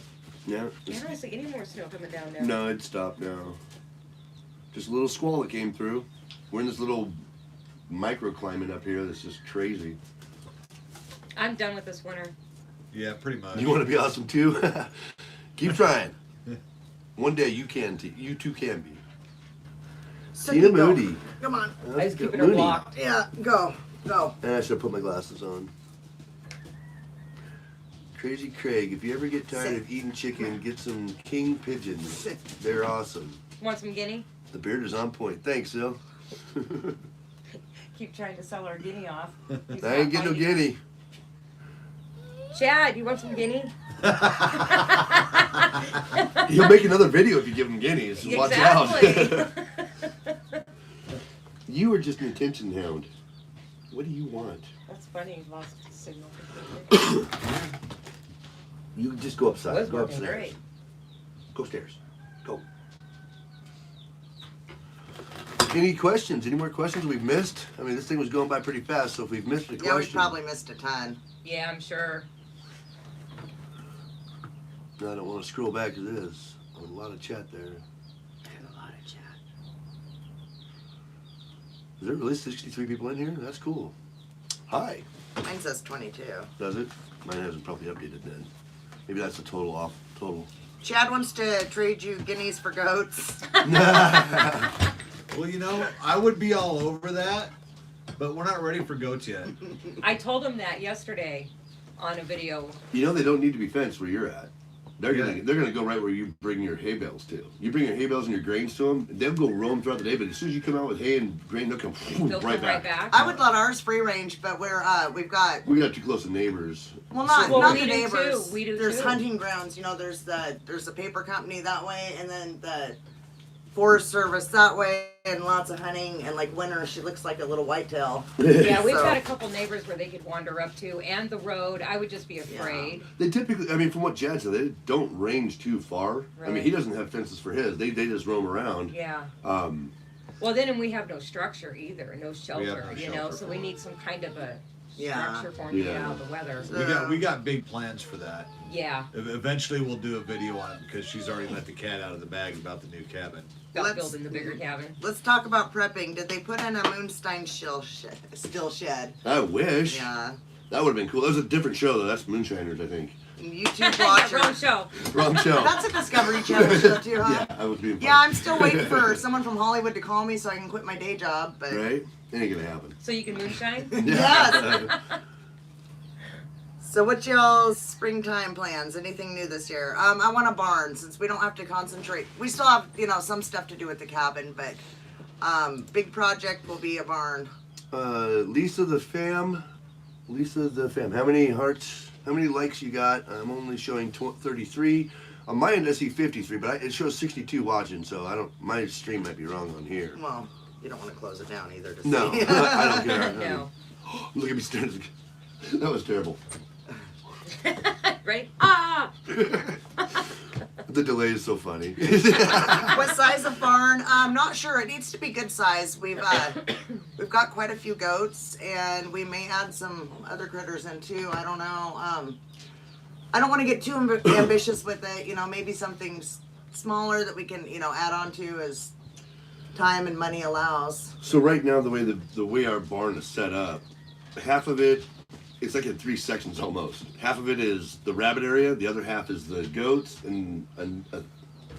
Yeah. I don't see any more snow coming down now. No, it stopped now. Just a little squall that came through. We're in this little microclimate up here that's just crazy. I'm done with this winter. Yeah, pretty much. You want to be awesome too? Keep trying. One day you can. You too can be. Tina go. Moody. Come on. I was keeping her blocked. Yeah, go. And I should have put my glasses on. Crazy Craig, if you ever get tired Sit. of eating chicken, get some king pigeons. Sit. They're awesome. Want some guinea? The beard is on point. Thanks, Sil. Keep trying to sell our guinea off. He's I ain't not getting no biting. guinea. Chad, you want some guinea? He'll make another video if you give him guineas. So watch out. Exactly. You are just an attention hound. What do you want? That's funny. He lost the signal. You just go It upside. was Go working upstairs. great. Go upstairs. Go. Any questions? Any more questions we've missed? I mean, this thing was going by pretty fast, so if we've missed a question. Yeah, we probably missed a ton. Yeah, I'm sure. No, I don't want to scroll back to this. A lot of chat there. I have a lot of chat. Is there really 63 people in here? That's cool. Hi. Mine says 22. Does it? Mine hasn't probably updated then. Maybe that's the total off. Total. Chad wants to trade you guineas for goats. Well, you know, I would be all over that, but we're not ready for goats yet. I told him that yesterday on a video. You know they don't need to be fenced where you're at. They're Yeah. gonna go right where you bring your hay bales to. You bring your hay bales and your grains to them, they'll go roam throughout the day. But as soon as you come out with hay and grain, they'll come They'll right come right back. back. I would let ours free range, but we've got We got too close to neighbors. well not Well, not we the do neighbors. too. We do there's too. hunting grounds. You know, there's the paper company that way, and then the Forest Service that way, and lots of hunting. And like winter, she looks like a little whitetail. Yeah, we've So- got a couple neighbors where they could wander up to, and the road. I would just be afraid. They typically, I mean, from what Jad said, they don't range too far. I mean, Right. he doesn't have fences for his. They just roam around. Yeah. Um, Well, then and we have no structure either, no shelter. no You know, shelter so for we them. need some kind of a Yeah. structure for them to get Yeah. out of the weather. We got big plans for that. Yeah, Eventually, we'll do a video on it because she's already let the cat out of the bag about the new cabin. about Let's- building the bigger cabin. Let's talk about prepping. Did they put in a Moonstein still shed? I wish. Yeah. That would have been cool. That was a different show, though. That's Moonshiners, I think. YouTube Yeah, watcher. wrong show. Wrong show. That's a Discovery Channel show too, huh? Yeah, I was being Yeah, I'm still waiting for someone from Hollywood to call me so I can quit my day job. But Right? It ain't gonna happen. So you can moonshine. Yes. So what's y'all's springtime plans? Anything new this year? I want a barn since we don't have to concentrate. We still have, some stuff to do with the cabin, but big project will be a barn. Lisa the fam. How many hearts? How many likes you got? I'm only showing 33. On my end, I see 53, but it shows 62 watching, so I don't. My stream might be wrong on here. Well, you don't want to close it down either to No, see. I don't care. No. Look at me staring. That was terrible. Right? Ah! The delay is so funny. What size of barn? I'm not sure. It needs to be good size. We've got quite a few goats, and we may add some other critters in too. I don't know. I don't want to get too ambitious with it. Maybe something smaller that we can add on to as time and money allows. So right now, the way our barn is set up, half of it, it's like in 3 sections almost. Half of it is the rabbit area, the other half is the goats, and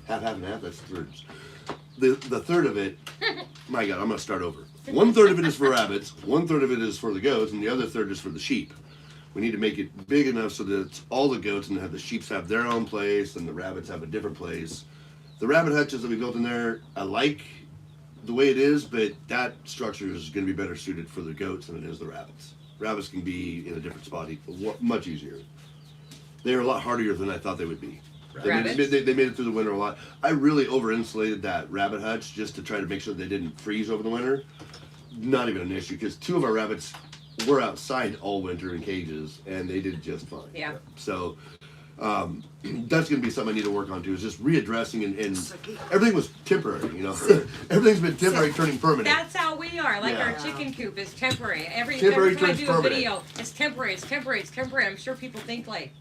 half and half. That's thirds. The third of it, my God, I'm gonna start over. 1/3 of it is for rabbits, 1/3 of it is for the goats, and the other third is for the sheep. We need to make it big enough so that it's all the goats and have the sheep have their own place and the rabbits have a different place. The rabbit hutches that we built in there, I like the way it is, but that structure is going to be better suited for the goats than it is the rabbits. Rabbits can be in a different spot much easier. They're a lot hardier than I thought they would be. They made it through the winter a lot. I really over-insulated that rabbit hutch just to try to make sure they didn't freeze over the winter. Not even an issue, because 2 of our rabbits were outside all winter in cages, and they did just fine. Yeah. So that's going to be something I need to work on too, is just readdressing and everything was temporary, you know. Everything's been temporary turning permanent. That's how we are. Like Yeah. our chicken coop is temporary. Every Temporary time I turns do permanent. a video, it's temporary, it's temporary, it's temporary. I'm sure people think like,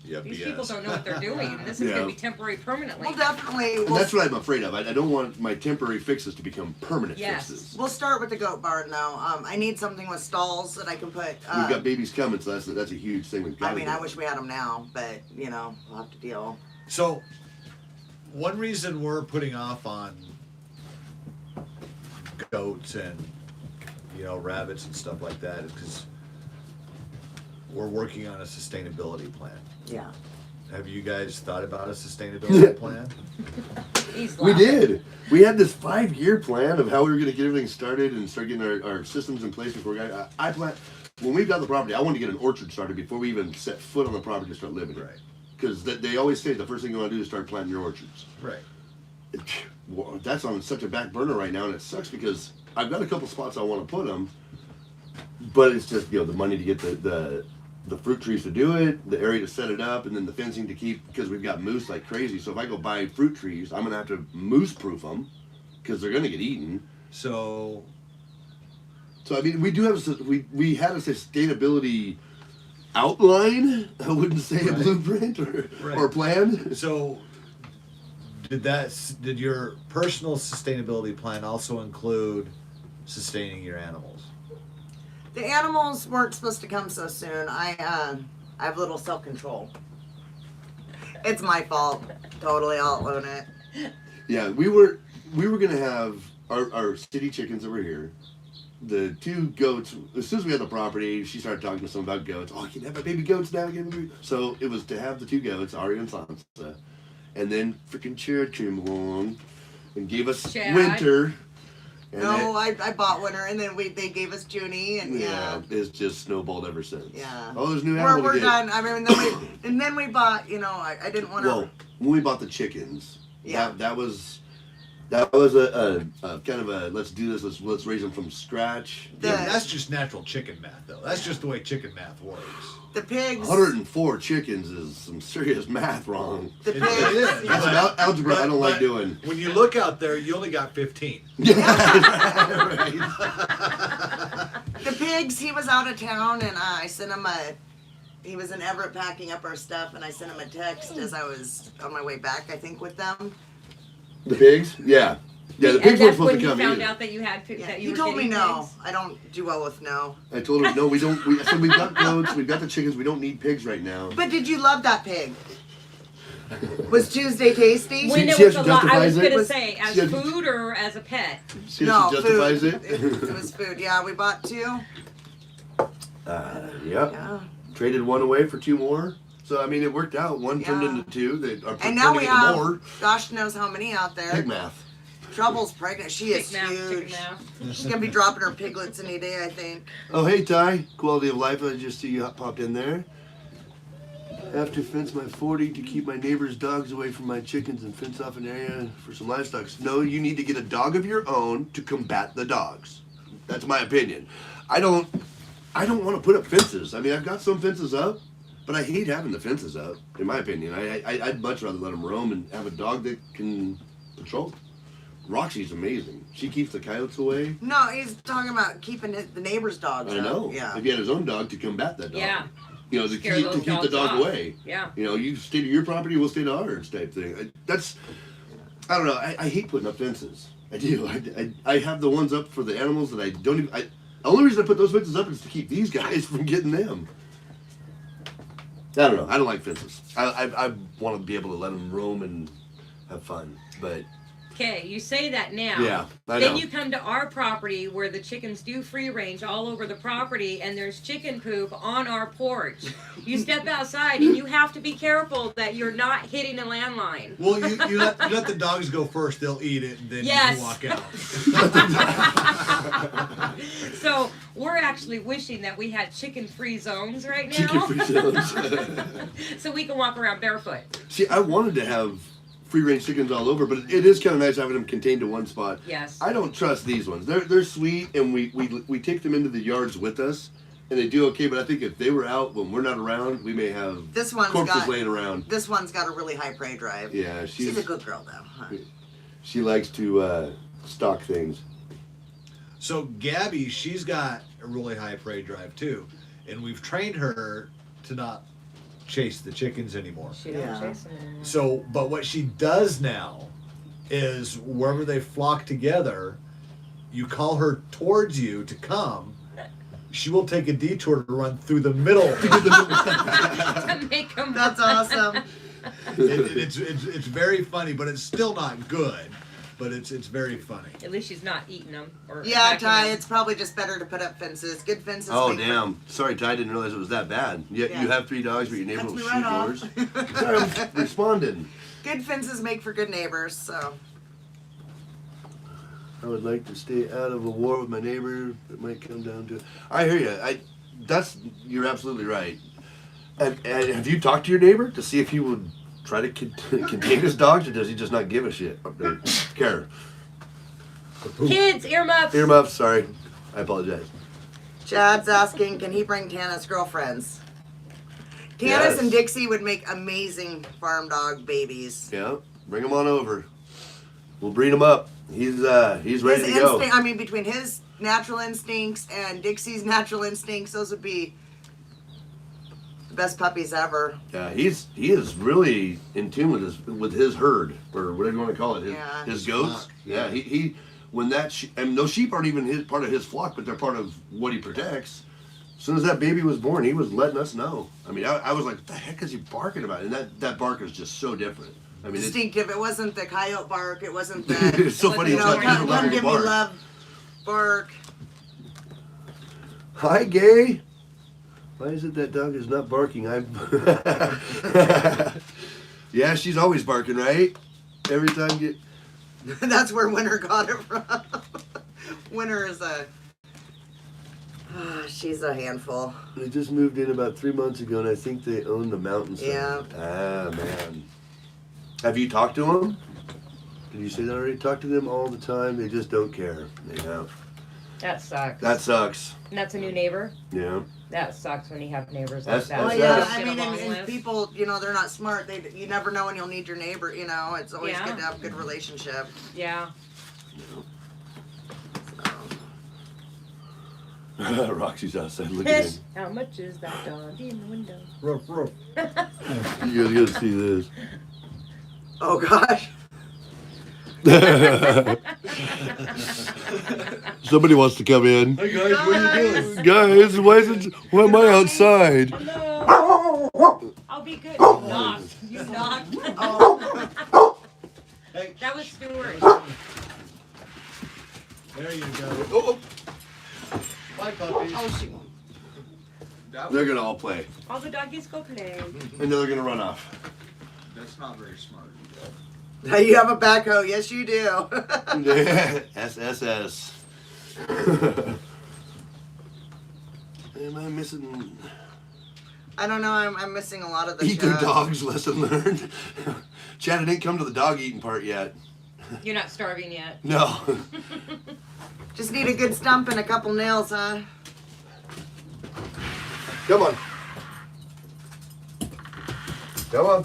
Yeah, these BS. people don't know what they're doing. This is Yeah. going to be temporary permanently. We'll definitely. And that's what I'm afraid of. I don't want my temporary fixes to become permanent Yes. fixes. We'll start with the goat barn though. I need something with stalls that I can put. We've got babies coming, so that's a huge thing we've got. I mean, I wish we had them now, but you know, we'll have to deal. So, one reason we're putting off on goats and, you know, rabbits and stuff like that is because we're working on a sustainability plan. Yeah. Have you guys thought about a sustainability plan? He's We laughing. did. We had this 5-year plan of how we were going to get everything started and start getting our systems in place before I planned. When we got the property, I wanted to get an orchard started before we even set foot on the property to start living. Right. Because they always say the first thing you want to do is start planting your orchards. Right. Well, that's on such a back burner right now, and it sucks because I've got a couple spots I want to put them, but it's just, you know, the money to get the fruit trees to do it, the area to set it up, and then the fencing to keep, because we've got moose like crazy. So if I go buy fruit trees, I'm gonna have to moose proof them because they're gonna get eaten. So, I mean, we do have we had a sustainability outline. I wouldn't say a Right. blueprint or plan. so did your personal sustainability plan also include sustaining your animals? The animals weren't supposed to come so soon. I have a little self-control. It's my fault. Totally, I'll own it. Yeah, we were gonna have our city chickens over here. The 2 goats. As soon as we had the property, she started talking to someone about goats. Oh, you can have my baby goats now. So it was to have the 2 goats, Ari and Sansa, and then freaking Chad came along and gave us Chad? Winter. And No, I bought winter, and then they gave us Junie, and yeah. it's just snowballed ever since. Yeah. Oh, there's new We're animal to get. done. I mean, then we bought. You know, I didn't want to. Well, when we bought the chickens, Yeah. that was a kind of a let's do this. Let's raise them from scratch. Yeah, that's just natural chicken math, though. That's just the way chicken math works. The pigs. 104 chickens is some serious math wrong. The It pigs. is. That's But- about algebra I don't like but doing. When you look out there, you only got 15. Right. The pigs. He was out of town, and I sent him he was in Everett packing up our stuff, and I sent him a text as I was on my way back. I think with them. The pigs? Yeah. Yeah, the And pigs weren't that's supposed when to you come found either. out that you had Yeah. that you He were told me getting no. pigs? I don't do well with no. I told him, no, we don't. So we've got goats, we've got the chickens, we don't need pigs right now. But did you love that pig? Was Tuesday tasty? When She it was a actually lot, I justifies was it. gonna Was- say, as she actually- food or as a pet? See No, how she justifies food. it? It was food. Yeah, we bought 2. Yep. Yeah. Traded 1 away for 2 more. So, I mean, it worked out. 1 turned Yeah. into 2. They are And now turning we into have, more. gosh knows how many out there. Pig math. Trouble's pregnant. She is Chicken mouth, chicken huge. mouth. She's gonna be dropping her piglets any day, I think. Oh, hey, Ty. Quality of life. I just see you popped in there. Have to fence my 40 to keep my neighbor's dogs away from my chickens and fence off an area for some livestock. No, you need to get a dog of your own to combat the dogs. That's my opinion. I don't want to put up fences. I mean, I've got some fences up, but I hate having the fences up. In my opinion, I'd much rather let them roam and have a dog that can patrol. Roxy's amazing. She keeps the coyotes away. No, he's talking about keeping the neighbor's dogs. I know. Yeah. If he had his own dog to combat that dog. Yeah. You know, to Scare keep those the dogs dog off. away. Yeah. You know, you stay to your property, we'll stay to ours type thing. I don't know. I hate putting up fences. I do. I have the ones up for the animals that I don't even. The only reason I put those fences up is to keep these guys from getting them. I don't know. I don't like fences. I want to be able to let them roam and have fun. But Okay, you say that now. Yeah, I Then know. you come to our property where the chickens do free range all over the property, and there's chicken poop on our porch. You step outside, and you have to be careful that you're not hitting a landline. Well, you let the dogs go first. They'll eat it, and then Yes. you walk out. So we're actually wishing that we had chicken-free zones right now, Chicken free zones. so we can walk around barefoot. See, I wanted to have free range chickens all over, but it is kind of nice having them contained to one spot. Yes. I don't trust these ones. They're sweet, and we take them into the yards with us, and they do okay. But I think if they were out when we're not around, we may have This one's corpses got laying around. this one's got a really high prey drive. Yeah, She's a good girl though. Huh? she likes to stalk things. So Gabby, she's got a really high prey drive too, and we've trained her to not chase the chickens anymore. She don't Yeah. chase them anymore. So, but what she does now is wherever they flock together, you call her towards you to come. She will take a detour to run through the middle. To make them. That's awesome. It's very funny, but it's still not good. But it's very funny. At least she's not eating them or Yeah, attacking Ty, them. it's probably just better to put up fences. Good fences. Oh make for- damn! Sorry, Ty. I didn't realize it was that bad. You Yeah. have 3 dogs, but your neighbor Cuts will me shoot right off. yours. Sorry, I'm responding. Good fences make for good neighbors. So I would like to stay out of a war with my neighbor. It might come down to. I hear you. You're absolutely right. And have you talked to your neighbor to see if he would try to contain his dogs, or does he just not give a shit? Or care? Kids, earmuffs. Earmuffs. Sorry, I apologize. Chad's asking, can he bring Tana's girlfriends? Tana's Yes. and Dixie would make amazing farm dog babies. Yeah, bring him on over. We'll breed him up. He's ready to go. I mean, between his natural instincts and Dixie's natural instincts, those would be the best puppies ever. Yeah, he is really in tune with his herd, or whatever you want to call it. Yeah. His goats. Flock. Yeah, he when that and those sheep aren't even part of his flock, but they're part of what he protects. As soon as that baby was born, he was letting us know. I mean, I was like, what the heck is he barking about? And that bark is just so different. I mean, Distinctive. It wasn't the coyote bark. It wasn't the. It's so funny, You it's know, not come, even come level give me bark. love, bark. Hi, Gay. Why is it that dog is not barking? Yeah, she's always barking, right? Every time you. That's where Winter got it from. Winter is a. She's a handful. They just moved in about 3 months ago, and I think they own the mountainside. Yeah. Ah, man. Have you talked to them? Did you say that already? Talk to them all the time. They just don't care. They have. That sucks. That sucks. And that's a new neighbor. Yeah. That sucks when you have neighbors That's- like that. that's Well, yeah, us. I Get mean, along and with. people, you know, they're not smart. You never know when you'll need your neighbor. You know, it's always Yeah. good to have a good relationship. Yeah. So. Roxy's outside looking in. Fish. How much is that dog in the window? Ruff, ruff. You gotta see this. Oh gosh. Somebody wants to come in. Hey guys, what are you doing? Guys, why am I outside? Hello. I'll be good. You knocked. You knocked. Oh. Hey, That was Stuart. there you go. Oh, Bye, puppies. Oh shoot. they're gonna all play, All the doggies go play. and then they're gonna run off. That's not very smart. Now you have a backhoe. Yes, you do. SSS. Am I missing? I don't know. I'm missing a lot of the. Eat their chat. dogs. Lesson learned. Chad, I didn't come to the dog eating part yet. You're not starving yet. No. Just need a good stump and a couple nails, huh? Come on. Come on.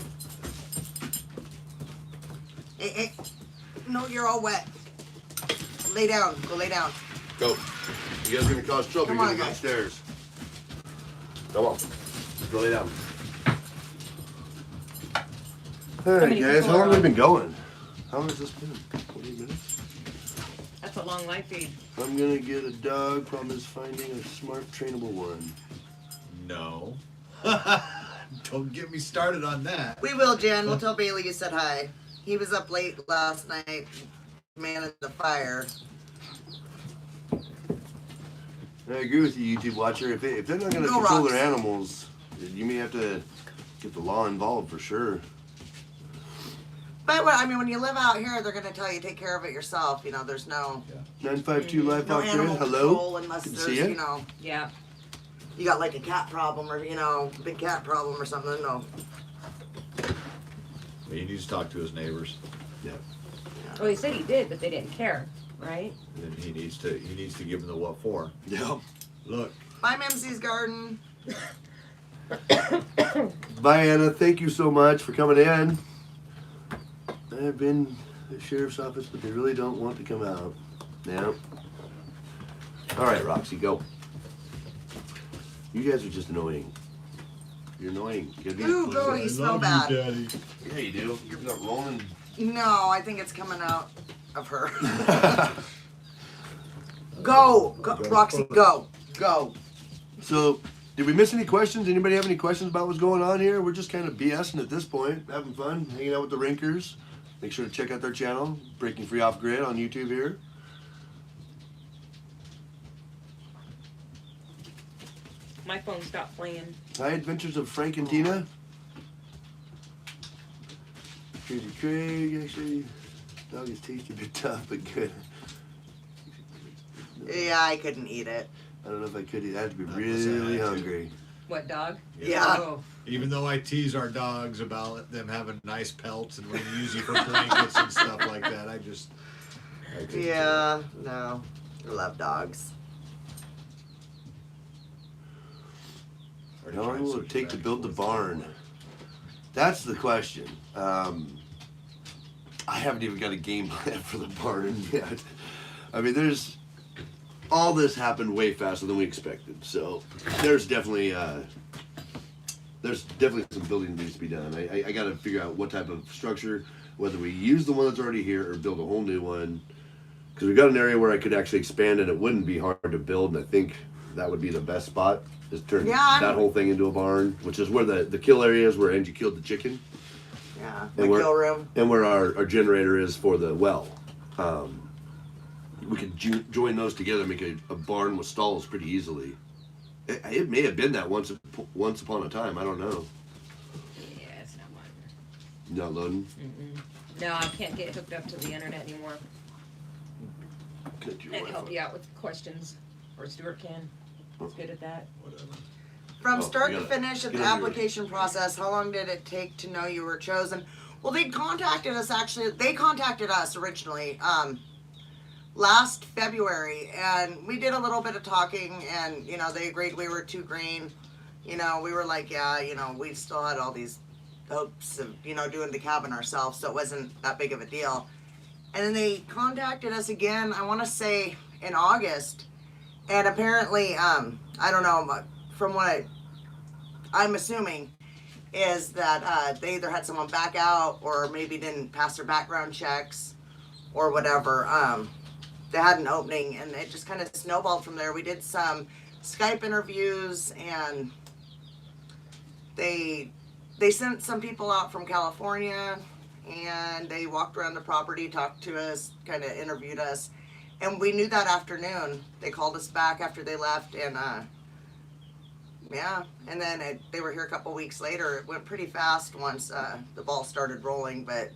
Hey, hey. No, you're all wet. Lay down. Go lay down. Go. You guys are gonna cause trouble. Come You're on, gonna go guys. upstairs. Come on. Go lay down. All right, many guys. people How long are have we on? been going? How long has this been? 20 minutes? That's a long life feed. I'm gonna get a dog. Problem is finding a smart, trainable one. No. Don't get me started on that. We will, Jen. We'll tell Bailey you said hi. He was up late last night man in the fire. I agree with you, YouTube watcher. If they're not going to Go control Rocks. their animals, you may have to get the law involved for sure. But I mean, when you live out here, they're gonna tell you take care of it yourself. You know, there's no 952 Live no Talk Grid. animal Hello. control unless Good to there's see ya. you know Yeah. you got like a cat problem or big cat problem or something. No. He needs to talk to his neighbors. Yeah. Well, he said he did, but they didn't care, right? And he needs to give him the what for. Yeah. Look, Bye, Mimsy's garden. Bye, Anna. Thank you so much for coming in. I've been at the sheriff's office, but they really don't want to come out. Yeah. All right, Roxy, go. You guys are just annoying. You're annoying. You gotta be- Ooh, go! You smell bad. Daddy. Yeah, you do. You're not rolling. No, I think it's coming out of her. Go, Roxy, go. So, did we miss any questions? Anybody have any questions about what's going on here? We're just kind of BSing at this point, having fun, hanging out with the Rinkers. Make sure to check out their channel, Breaking Free Off Grid on YouTube here. My phone stopped playing. Hi, Adventures of Frank and Tina. Crazy Craig, actually. Dog is tasty, but tough, but good. Yeah, I couldn't eat it. I don't know if I could eat. I have to be That was an really attitude. hungry. What dog? Yeah. Oh. Even though I tease our dogs about them having nice pelts and we use you for blankets and stuff like that, I couldn't do it. Yeah, no. I love dogs. Already How long tried will it switching take to back build the and forth. barn? That's the question. I haven't even got a game plan for the barn yet. I mean, all this happened way faster than we expected. So there's definitely some building that needs to be done. I got to figure out what type of structure, whether we use the one that's already here or build a whole new one. Because we've got an area where I could actually expand and it wouldn't be hard to build, and I think that would be the best spot, is turn that whole thing into a barn, which is where the kill area is, where Angie killed the chicken, Yeah, And the we're- kill room. and where our generator is for the well. We could join those together and make a barn with stalls pretty easily. It may have been that once upon a time. I don't know. Yeah, it's not mine. Not loading. No, I can't get hooked up to the internet anymore Cut your and Wi-Fi. help you out with questions. Or Stuart can. He's good at that. Whatever. From Oh, start you to gotta finish of get the on your- application process, how long did it take to know you were chosen? Well, they contacted us actually. They contacted us originally last February, and we did a little bit of talking, and they agreed we were too green. We were like, yeah, we still had all these hopes of doing the cabin ourselves, so it wasn't that big of a deal. And then they contacted us again, I want to say in August, and apparently, I don't know, from what I'm assuming, is that they either had someone back out or maybe didn't pass their background checks or whatever. They had an opening, and it just kind of snowballed from there. We did some Skype interviews, and they sent some people out from California, and they walked around the property, talked to us, kind of interviewed us, and we knew that afternoon. They called us back after they left, and yeah, and then they were here a couple weeks later. It went pretty fast once the ball started rolling, but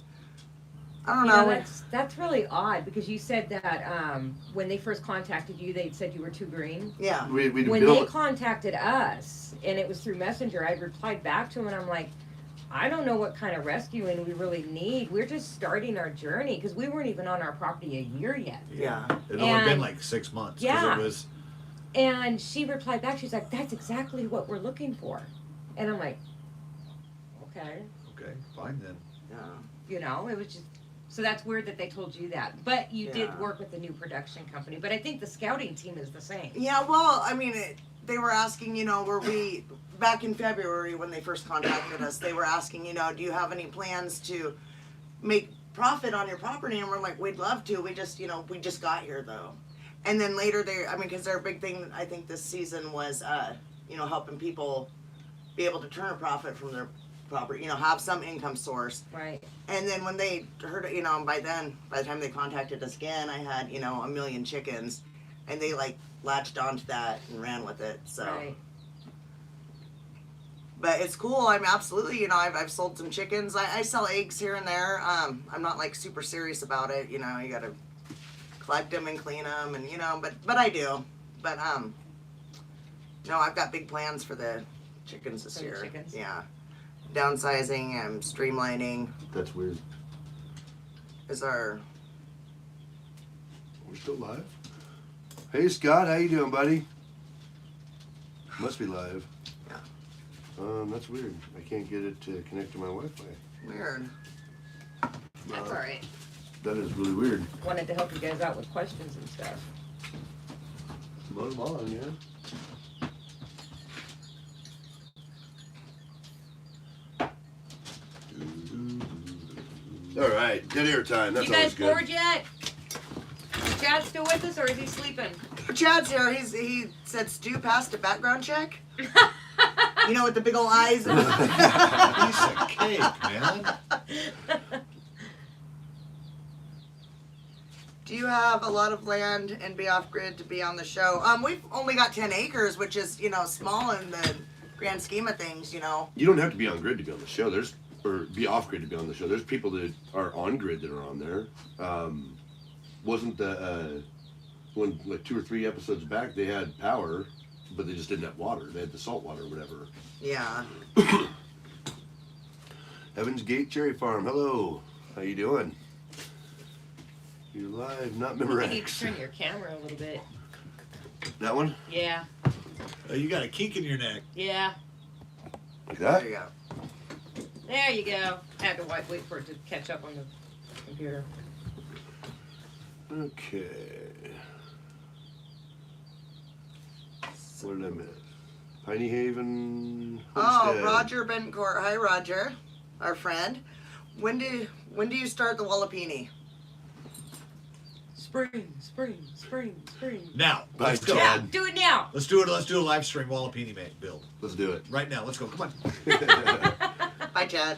I don't know. That's really odd because you said that when they first contacted you, they said you were too green. Yeah. We When built they it. contacted us, and it was through Messenger, I replied back to them, and I'm like, I don't know what kind of rescuing we really need. We're just starting our journey because we weren't even on our property a year yet. Yeah. It only been And- like 6 months. 'Cause Yeah. It was, And she replied back, she's like, that's exactly what we're looking for. And I'm like, okay. okay, fine then. Yeah. It was just, so that's weird that they told you that. But you Yeah. did work with the new production company. But I think the scouting team is the same. Yeah, well, I mean, they were asking, were we, back in February when they first contacted us, they were asking, do you have any plans to make profit on your property? And we're like, we'd love to. We just, we just got here though. And then later because their big thing, I think this season was, helping people be able to turn a profit from their property, have some income source. Right. And then when they heard it, by the time they contacted us again, I had, 1 million chickens, and they like latched onto that and ran with it. So, Right. but it's cool. I'm absolutely, I've sold some chickens. I sell eggs here and there. I'm not like super serious about it. You gotta collect them and clean them, and but I do. But no, I've got big plans for the chickens this For the year. chickens? Yeah, downsizing and streamlining That's weird. is our. We're still live. Hey Scott, how you doing, buddy? Must be live. Yeah. That's weird. I can't get it to connect to my Wi-Fi. Weird. That's all right. That is really weird. Wanted to help you guys out with questions and stuff. Mow them on, yeah. All right, dead air time. That's You guys always good. bored yet? Is Chad still with us, or is he sleeping? Chad's here. He said Stu passed a background check. With the big old eyes. And Piece of cake, man. do you have a lot of land and be off grid to be on the show? We've only got 10 acres, which is small in the grand scheme of things. You don't have to be on grid to be on the show. Or be off grid to be on the show. There's people that are on grid that are on there. Wasn't the when like 2 or 3 episodes back they had power, but they just didn't have water. They had the salt water or whatever. Yeah. Heaven's Gate Cherry Farm. Hello. How you doing? You're live, not You need to Memorex. turn your camera a little bit. That one? Yeah. Oh, you got a kink in your neck. Yeah. Like There that? you go. There you go. I had to wait for it to catch up on the computer. Okay. What did I miss? Piney Haven. Oh, Homestead. Roger Bencourt. Hi, Roger, our friend. When do you start the Wallapini? Spring, spring, spring, spring. Now, Bye, let's go. Yeah, Chad. do it now. Let's do it. Let's do a live stream Wallapini build Let's do it. right now. Let's go. Come on. Bye, Chad.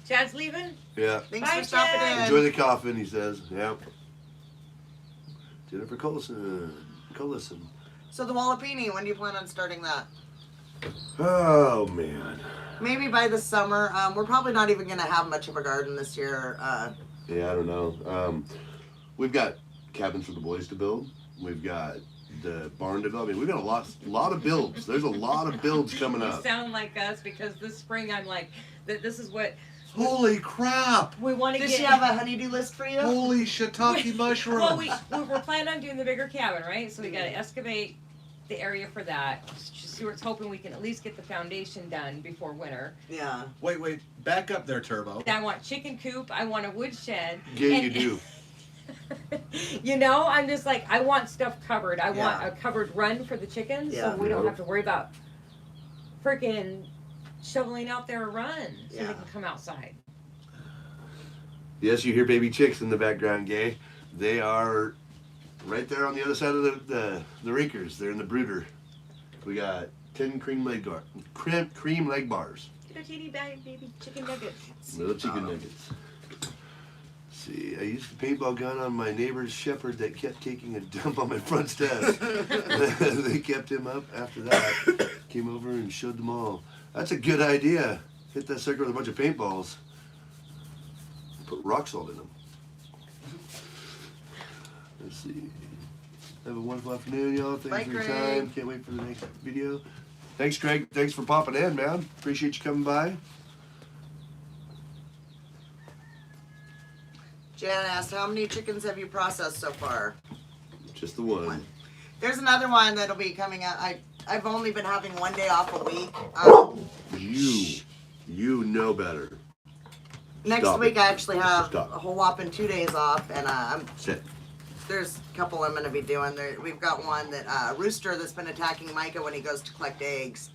Chad's leaving? Yeah. Thanks Bye, for stopping Chad. in. Enjoy the coffin, he says. Yep. Jennifer Collison. So the Wallapini, when do you plan on starting that? Oh, man. Maybe by the summer. We're probably not even gonna have much of a garden this year. Yeah, I don't know. We've got cabins for the boys to build. We've got the barn to build. I mean, we've got a lot of builds. There's a lot of builds coming You up. sound like us because this spring I'm like, this is what Holy crap! we want to Does get. she have a honeydew list for you? Holy shiitake mushrooms! Well, we're planning on doing the bigger cabin, right? So we got to excavate the area for that. Stuart's hoping we can at least get the foundation done before winter. Yeah. Wait, back up there, Turbo. I want chicken coop. I want a wood shed. Yeah, and- you do. I'm just like, I want stuff covered. I want Yeah. a covered run for the chickens, Yeah. so we don't Yep. have to worry about freaking shoveling out their run so Yeah. they can come outside. Yes, you hear baby chicks in the background, Gay. They are right there on the other side of the rakers. They're in the brooder. We got 10 cream leg bars. Little teeny baby chicken nuggets. Little chicken nuggets. See, I used the paintball gun on my neighbor's shepherd that kept taking a dump on my front steps. They kept him up after that. Came over and showed them all. That's a good idea. Hit that sucker with a bunch of paintballs. Put rock salt in them. Let's see. Have a wonderful afternoon, y'all. Thanks Bye, for your Craig. time. Can't wait for the next video. Thanks, Craig. Thanks for popping in, man. Appreciate you coming by. Jan asked, how many chickens have you processed so far? Just the one. One. There's another one that'll be coming out. I've only been having one day off a week. You know better. Next Stop week it. I actually have Stop. a whole whopping 2 days off, and Sit. there's a couple I'm gonna be doing. We've got one that rooster that's been attacking Micah when he goes to collect eggs.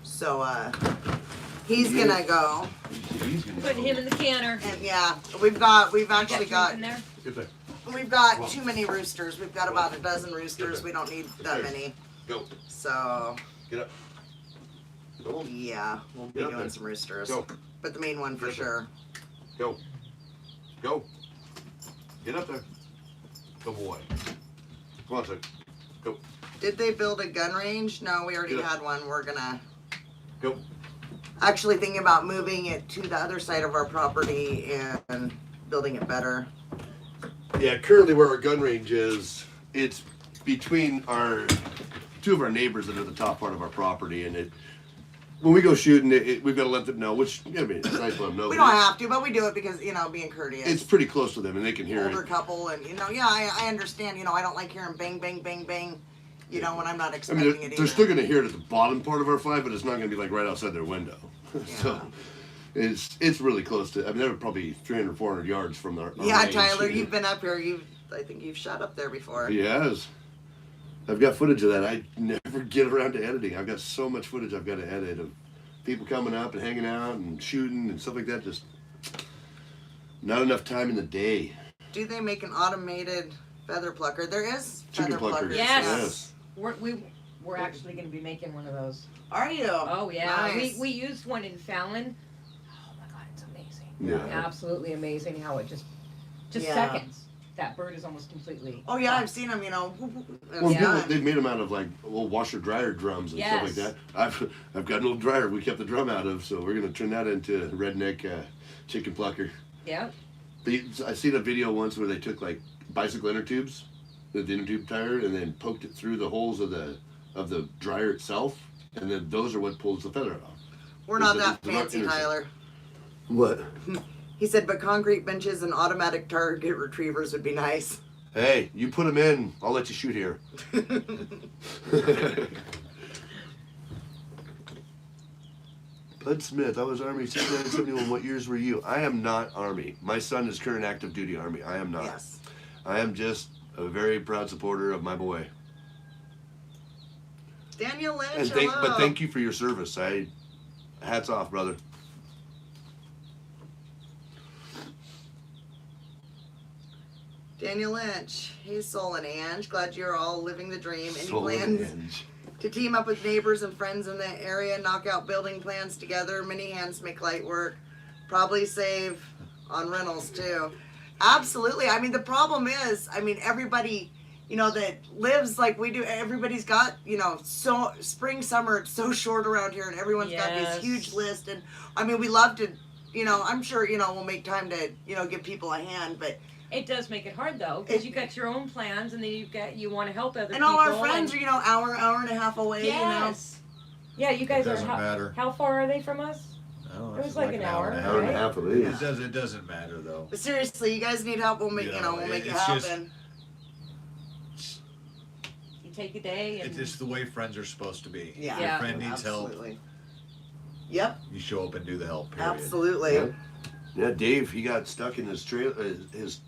So he's Yeah. gonna go, He's gonna Putting go. him in the canner. and yeah, we've actually got in there. Get there. we've got Well. too many roosters. We've got about a dozen roosters. We don't need that many. Go. So Get up. Come on. Yeah, we'll be Get up doing there. some roosters. Go. But the main one for Get up there. sure. Go. Go. Get up there. Good boy. Come on, son. Go. Did they build a gun range? No, we already Get up. had one. We're gonna Go. actually thinking about moving it to the other side of our property and building it better. Yeah, currently where our gun range is, it's between our two of our neighbors that are the top part of our property, and when we go shooting, we've got to let them know. Which I mean, it's nice to let them know. We don't have to, but we do it because being courteous. It's pretty close to them, and they can hear Older it. couple, and yeah, I understand. I don't like hearing bang, bang, bang, bang. When I'm not I expecting mean, it either. they're still going to hear it at the bottom part of our flag, but it's not going to be like right outside their window. So it's really close to. I mean, they're probably 300, 400 yards from our Yeah, range. Tyler, you've been up here. I think you've shot up there before. He has. I've got footage of that. I never get around to editing. I've got so much footage I've got to edit of people coming up and hanging out and shooting and stuff like that. Just not enough time in the day. Do they make an automated feather plucker? There is Chicken feather pluckers. pluckers. Yes. We're actually going to be making one of those. Are you? Oh yeah, Nice. we used one in Fallon. Oh my god, it's amazing. Yeah. Absolutely amazing how it just Yeah. seconds. That bird is almost completely. Oh yeah, I've seen them. Well, It's done. they've made them out of like little washer dryer drums and stuff like Yes. that. I've got an old dryer we kept the drum out of, so we're gonna turn that into a redneck chicken plucker. Yeah. I seen a video once where they took like bicycle inner tubes, the inner tube tire, and then poked it through the holes of the dryer itself, and then those are what pulls the feather off. We're not Is that the fancy, inner- Tyler. What? He said, but concrete benches and automatic target retrievers would be nice. Hey, you put them in. I'll let you shoot here. Bud Smith, I was Army 6971. What years were you? I am not Army. My son is current active duty Army. I am not. Yes. I am just a very proud supporter of my boy. Daniel Lynch, And hello. thank you for your service. Hats off, brother. Daniel Lynch. Hey, Sol and Ange. Glad you're all living the dream. Any Soul and plans Hinge. to team up with neighbors and friends in the area, knock out building plans together? Many hands make light work. Probably save on rentals too. Absolutely. I mean, the problem is, everybody, that lives like we do, everybody's got, so spring, summer, it's so short around here and everyone's got Yes. this huge list. And we love to, I'm sure, we'll make time to, give people a hand, but It does make it hard though, because you got your own plans, and then you want to help other and people. all our friends are, hour and a half away, Yes. Yeah, you guys It doesn't are. matter. How far are they from us? I don't know, It was it's like an hour, and a Hour and a Right. half at least. It doesn't matter though. But seriously, you guys need help, we'll make, Yeah, we'll make it it's just- happen. You take a day and It's just the way friends are supposed to be. Yeah. If Yeah. your friend needs Absolutely. Yep, help, you show up and do the help. Period. absolutely. Yeah. Yeah, Dave, he got stuck in his his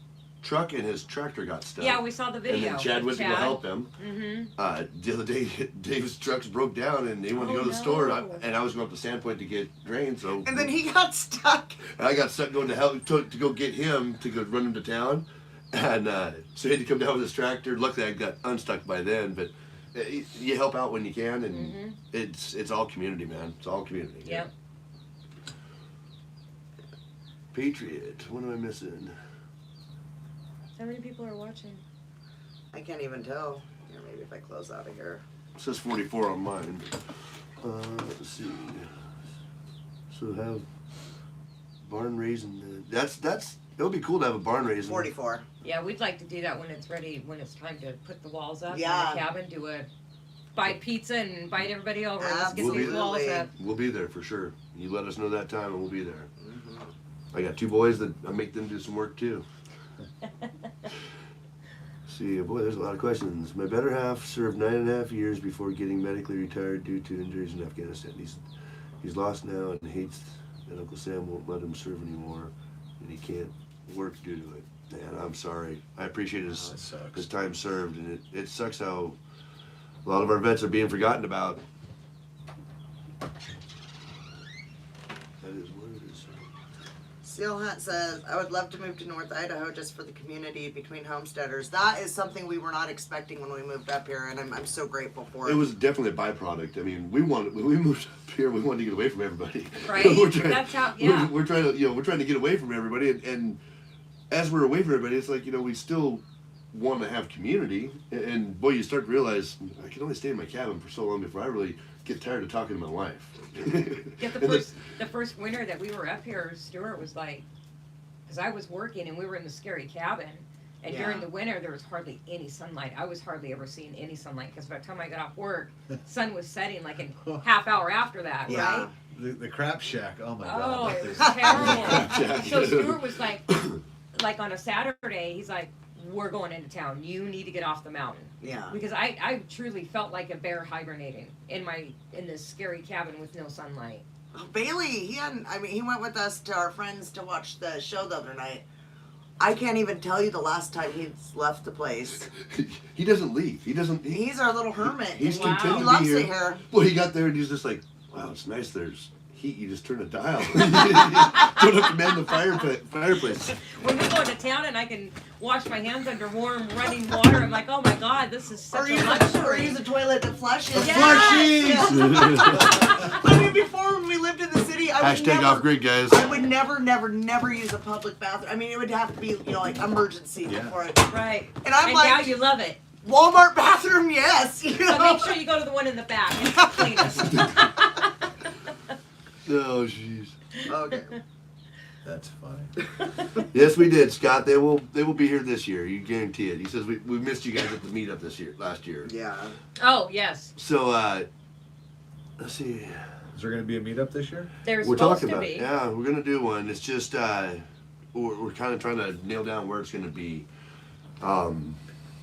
truck and his tractor got stuck. yeah, we saw the video. And then Chad went to go help him. Mm-hmm. The other day, Dave's trucks broke down, and they wanted to go to the store, and I was going up to Sandpoint to get grain. So And then he got stuck. I got stuck going to help to go get him to go run him to town, and so he had to come down with his tractor. Luckily, I got unstuck by then. But you help out when you can, and it's all community, man. It's all community. Yep. Patriot. What am I missing? How many people are watching? I can't even tell. Here, maybe if I close out of here. It says 44 on mine. Let's see. So have barn raising. That's it would be cool to have a barn raising. 44. Yeah, we'd like to do that when it's ready, when it's time to put the walls up Yeah. in the cabin. Buy pizza and invite everybody over. Let's get Absolutely. these walls up. We'll be there for sure. You let us know that time, and we'll be there. Mm-hmm. I got two boys that I make them do some work too. See, boy, there's a lot of questions. My better half served 9.5 years before getting medically retired due to injuries in Afghanistan. He's lost now and hates that Uncle Sam won't let him serve anymore, and he can't work due to it. Man, I'm sorry. I appreciate That his sucks. time served, and it sucks how a lot of our vets are being forgotten about. That is what it is. Seal Hunt says, I would love to move to North Idaho just for the community between homesteaders. That is something we were not expecting when we moved up here, and I'm so grateful for it. It was definitely a byproduct. I mean, when we moved up here, we wanted to get away from everybody. Right? That's how, We're trying to, we're trying to get away from everybody, and as we're away from everybody, it's like, we still want to have community, and boy, you start to realize I can only stay in my cabin for so long before I really get tired of talking to my wife. Yeah, the first winter that we were up here, Stuart was like, because I was working and we were in the scary cabin, and during the winter there was hardly any sunlight. I was hardly ever seeing any sunlight because by the time I got off work, sun was setting like a half hour after that, right? The crap shack. Oh my Oh, God. it was terrible. So Stuart was like on a Saturday, he's like, we're going into town. You need to get off the mountain. Yeah. Because I truly felt like a bear hibernating in this scary cabin with no sunlight. Oh, Bailey, he went with us to our friends to watch the show the other night. I can't even tell you the last time he's left the place. He doesn't leave. He's our little hermit. He's Wow. content He to loves be here. it here. Well, he got there and he's just like, wow, it's nice. There's heat. You just turn a dial. Don't have to man the fireplace. When we go into town and I can wash my hands under warm running water, I'm like, oh my God, this is such a Or luxury. use a toilet that flushes. Yes. I mean, before when we lived in the city, I would Hashtag never, off grid, guys. I would never use a public bathroom. I mean, it would have to be, like emergency before it. Right. And I'm and like, now you love it. Walmart bathroom, yes. But make sure you go to the one in the back. It's the cleanest. Oh, jeez. Okay. That's funny. Yes, we did, Scott. They will be here this year. You guarantee it. He says we missed you guys at the meetup last year. Yeah. Oh, yes. So, let's see. Is there going to be a meetup this year? There's We're supposed talking to about be. it. Yeah, we're gonna do one. It's just we're kind of trying to nail down where it's gonna be.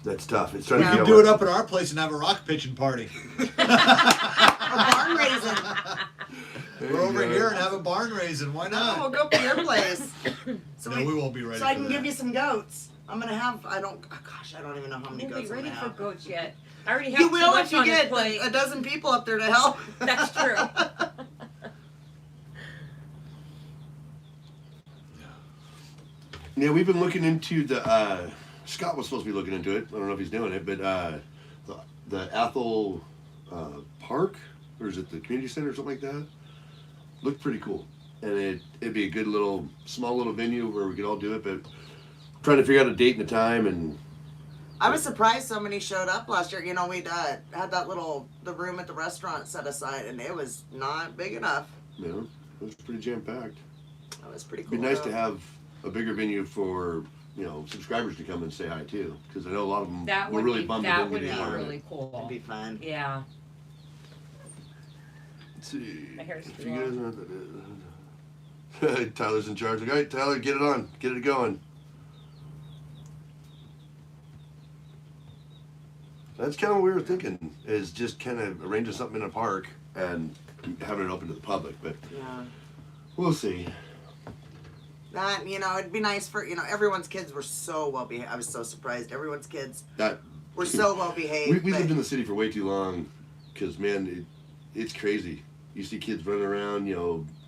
That's tough. It's trying We to can figure do out it up at our place and have a rock pitching party. Or barn raising. There We're you over go. here and have a barn raising. Why No, we'll not? go to your place. So, No, we won't be ready so I for can that. give you some goats. I'm gonna have. I don't even know how many We'll goats be I'm ready gonna for have. goats yet. I already have You too will much if you on his get plate. a dozen people up there to help. That's true. Yeah, we've been looking into the. Scott was supposed to be looking into it. I don't know if he's doing it, but the Athol Park, or is it the community center or something like that? Looked pretty cool, and it'd be a good small little venue where we could all do it. But trying to figure out a date and a time, and I was surprised so many showed up last year. We'd had that the room at the restaurant set aside, and it was not big enough. it was pretty jam packed. That was pretty It'd cool. be nice though. to have a bigger venue for subscribers to come and say hi too, because I know a lot of them That were would really be bummed. that would they be didn't get invited. really cool. It'd be fun. Yeah. Let's see. My hair's If too you guys Tyler's in charge. All right, Tyler, get it on. Get it going. That's kind of what we were thinking, is just kind of arranging something in a park and having it open to the public, but Yeah. we'll see. That it'd be nice for everyone's kids were so well behaved. I was so surprised. Everyone's kids That were so well behaved. we lived in the city for way too long, because man, it's crazy. You see kids running around,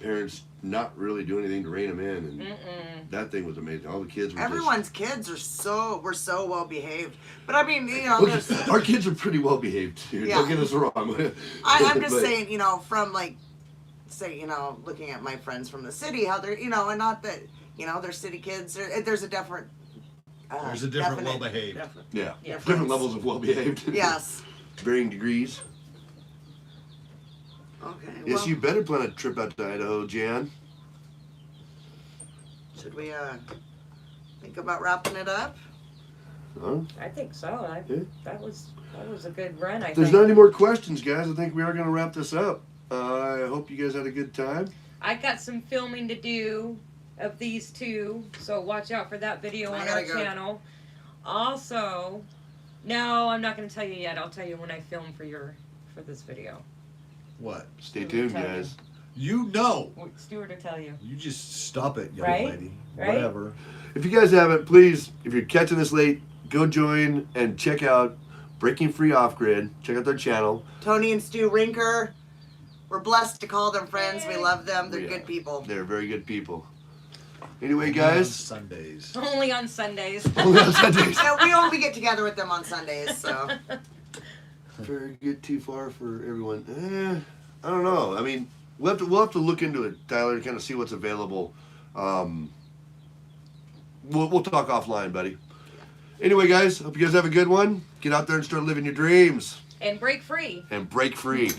parents not really doing anything to rein them in, and that thing was amazing. All the kids were Everyone's kids were so well behaved. But I mean, just, there's, our kids are pretty well behaved too. Yeah. Don't get us wrong. I'm just But- saying, from looking at my friends from the city, how they're, and not that, they're city kids. There's a different. There's a different definite- well-behaved. Yeah, Yeah. different levels of well behaved. Yes. Varying degrees. Okay. Yes, well, you better plan a trip out to Idaho, Jan. Should we think about wrapping it up? Huh? I think so. Yeah. That was a good run. I If there's think. not any more questions, guys, I think we are going to wrap this up. I hope you guys had a good time. I got some filming to do of these two, so watch out for that video I on gotta our go. channel. Also, no, I'm not going to tell you yet. I'll tell you when I film for this video. What? Stay tuned, Tell you. guys. You know. Stuart will tell you. You just stop it, young Right? lady. Right? Whatever. If you guys haven't, please, if you're catching this late, go join and check out Breaking Free Off Grid. Check out their channel. Tony and Stu Rinker. We're blessed to call them friends. We love them. They're Yeah. good people. They're very good people. Anyway, On guys. Sundays. Only on Sundays. Only on Sundays. So we only get together with them on Sundays, so. Very get too far for everyone. I don't know. I mean, we'll have to look into it, Tyler, and kind of see what's available. We'll talk offline, buddy. Anyway, guys, hope you guys have a good one. Get out there and start living your dreams And break free. and break free.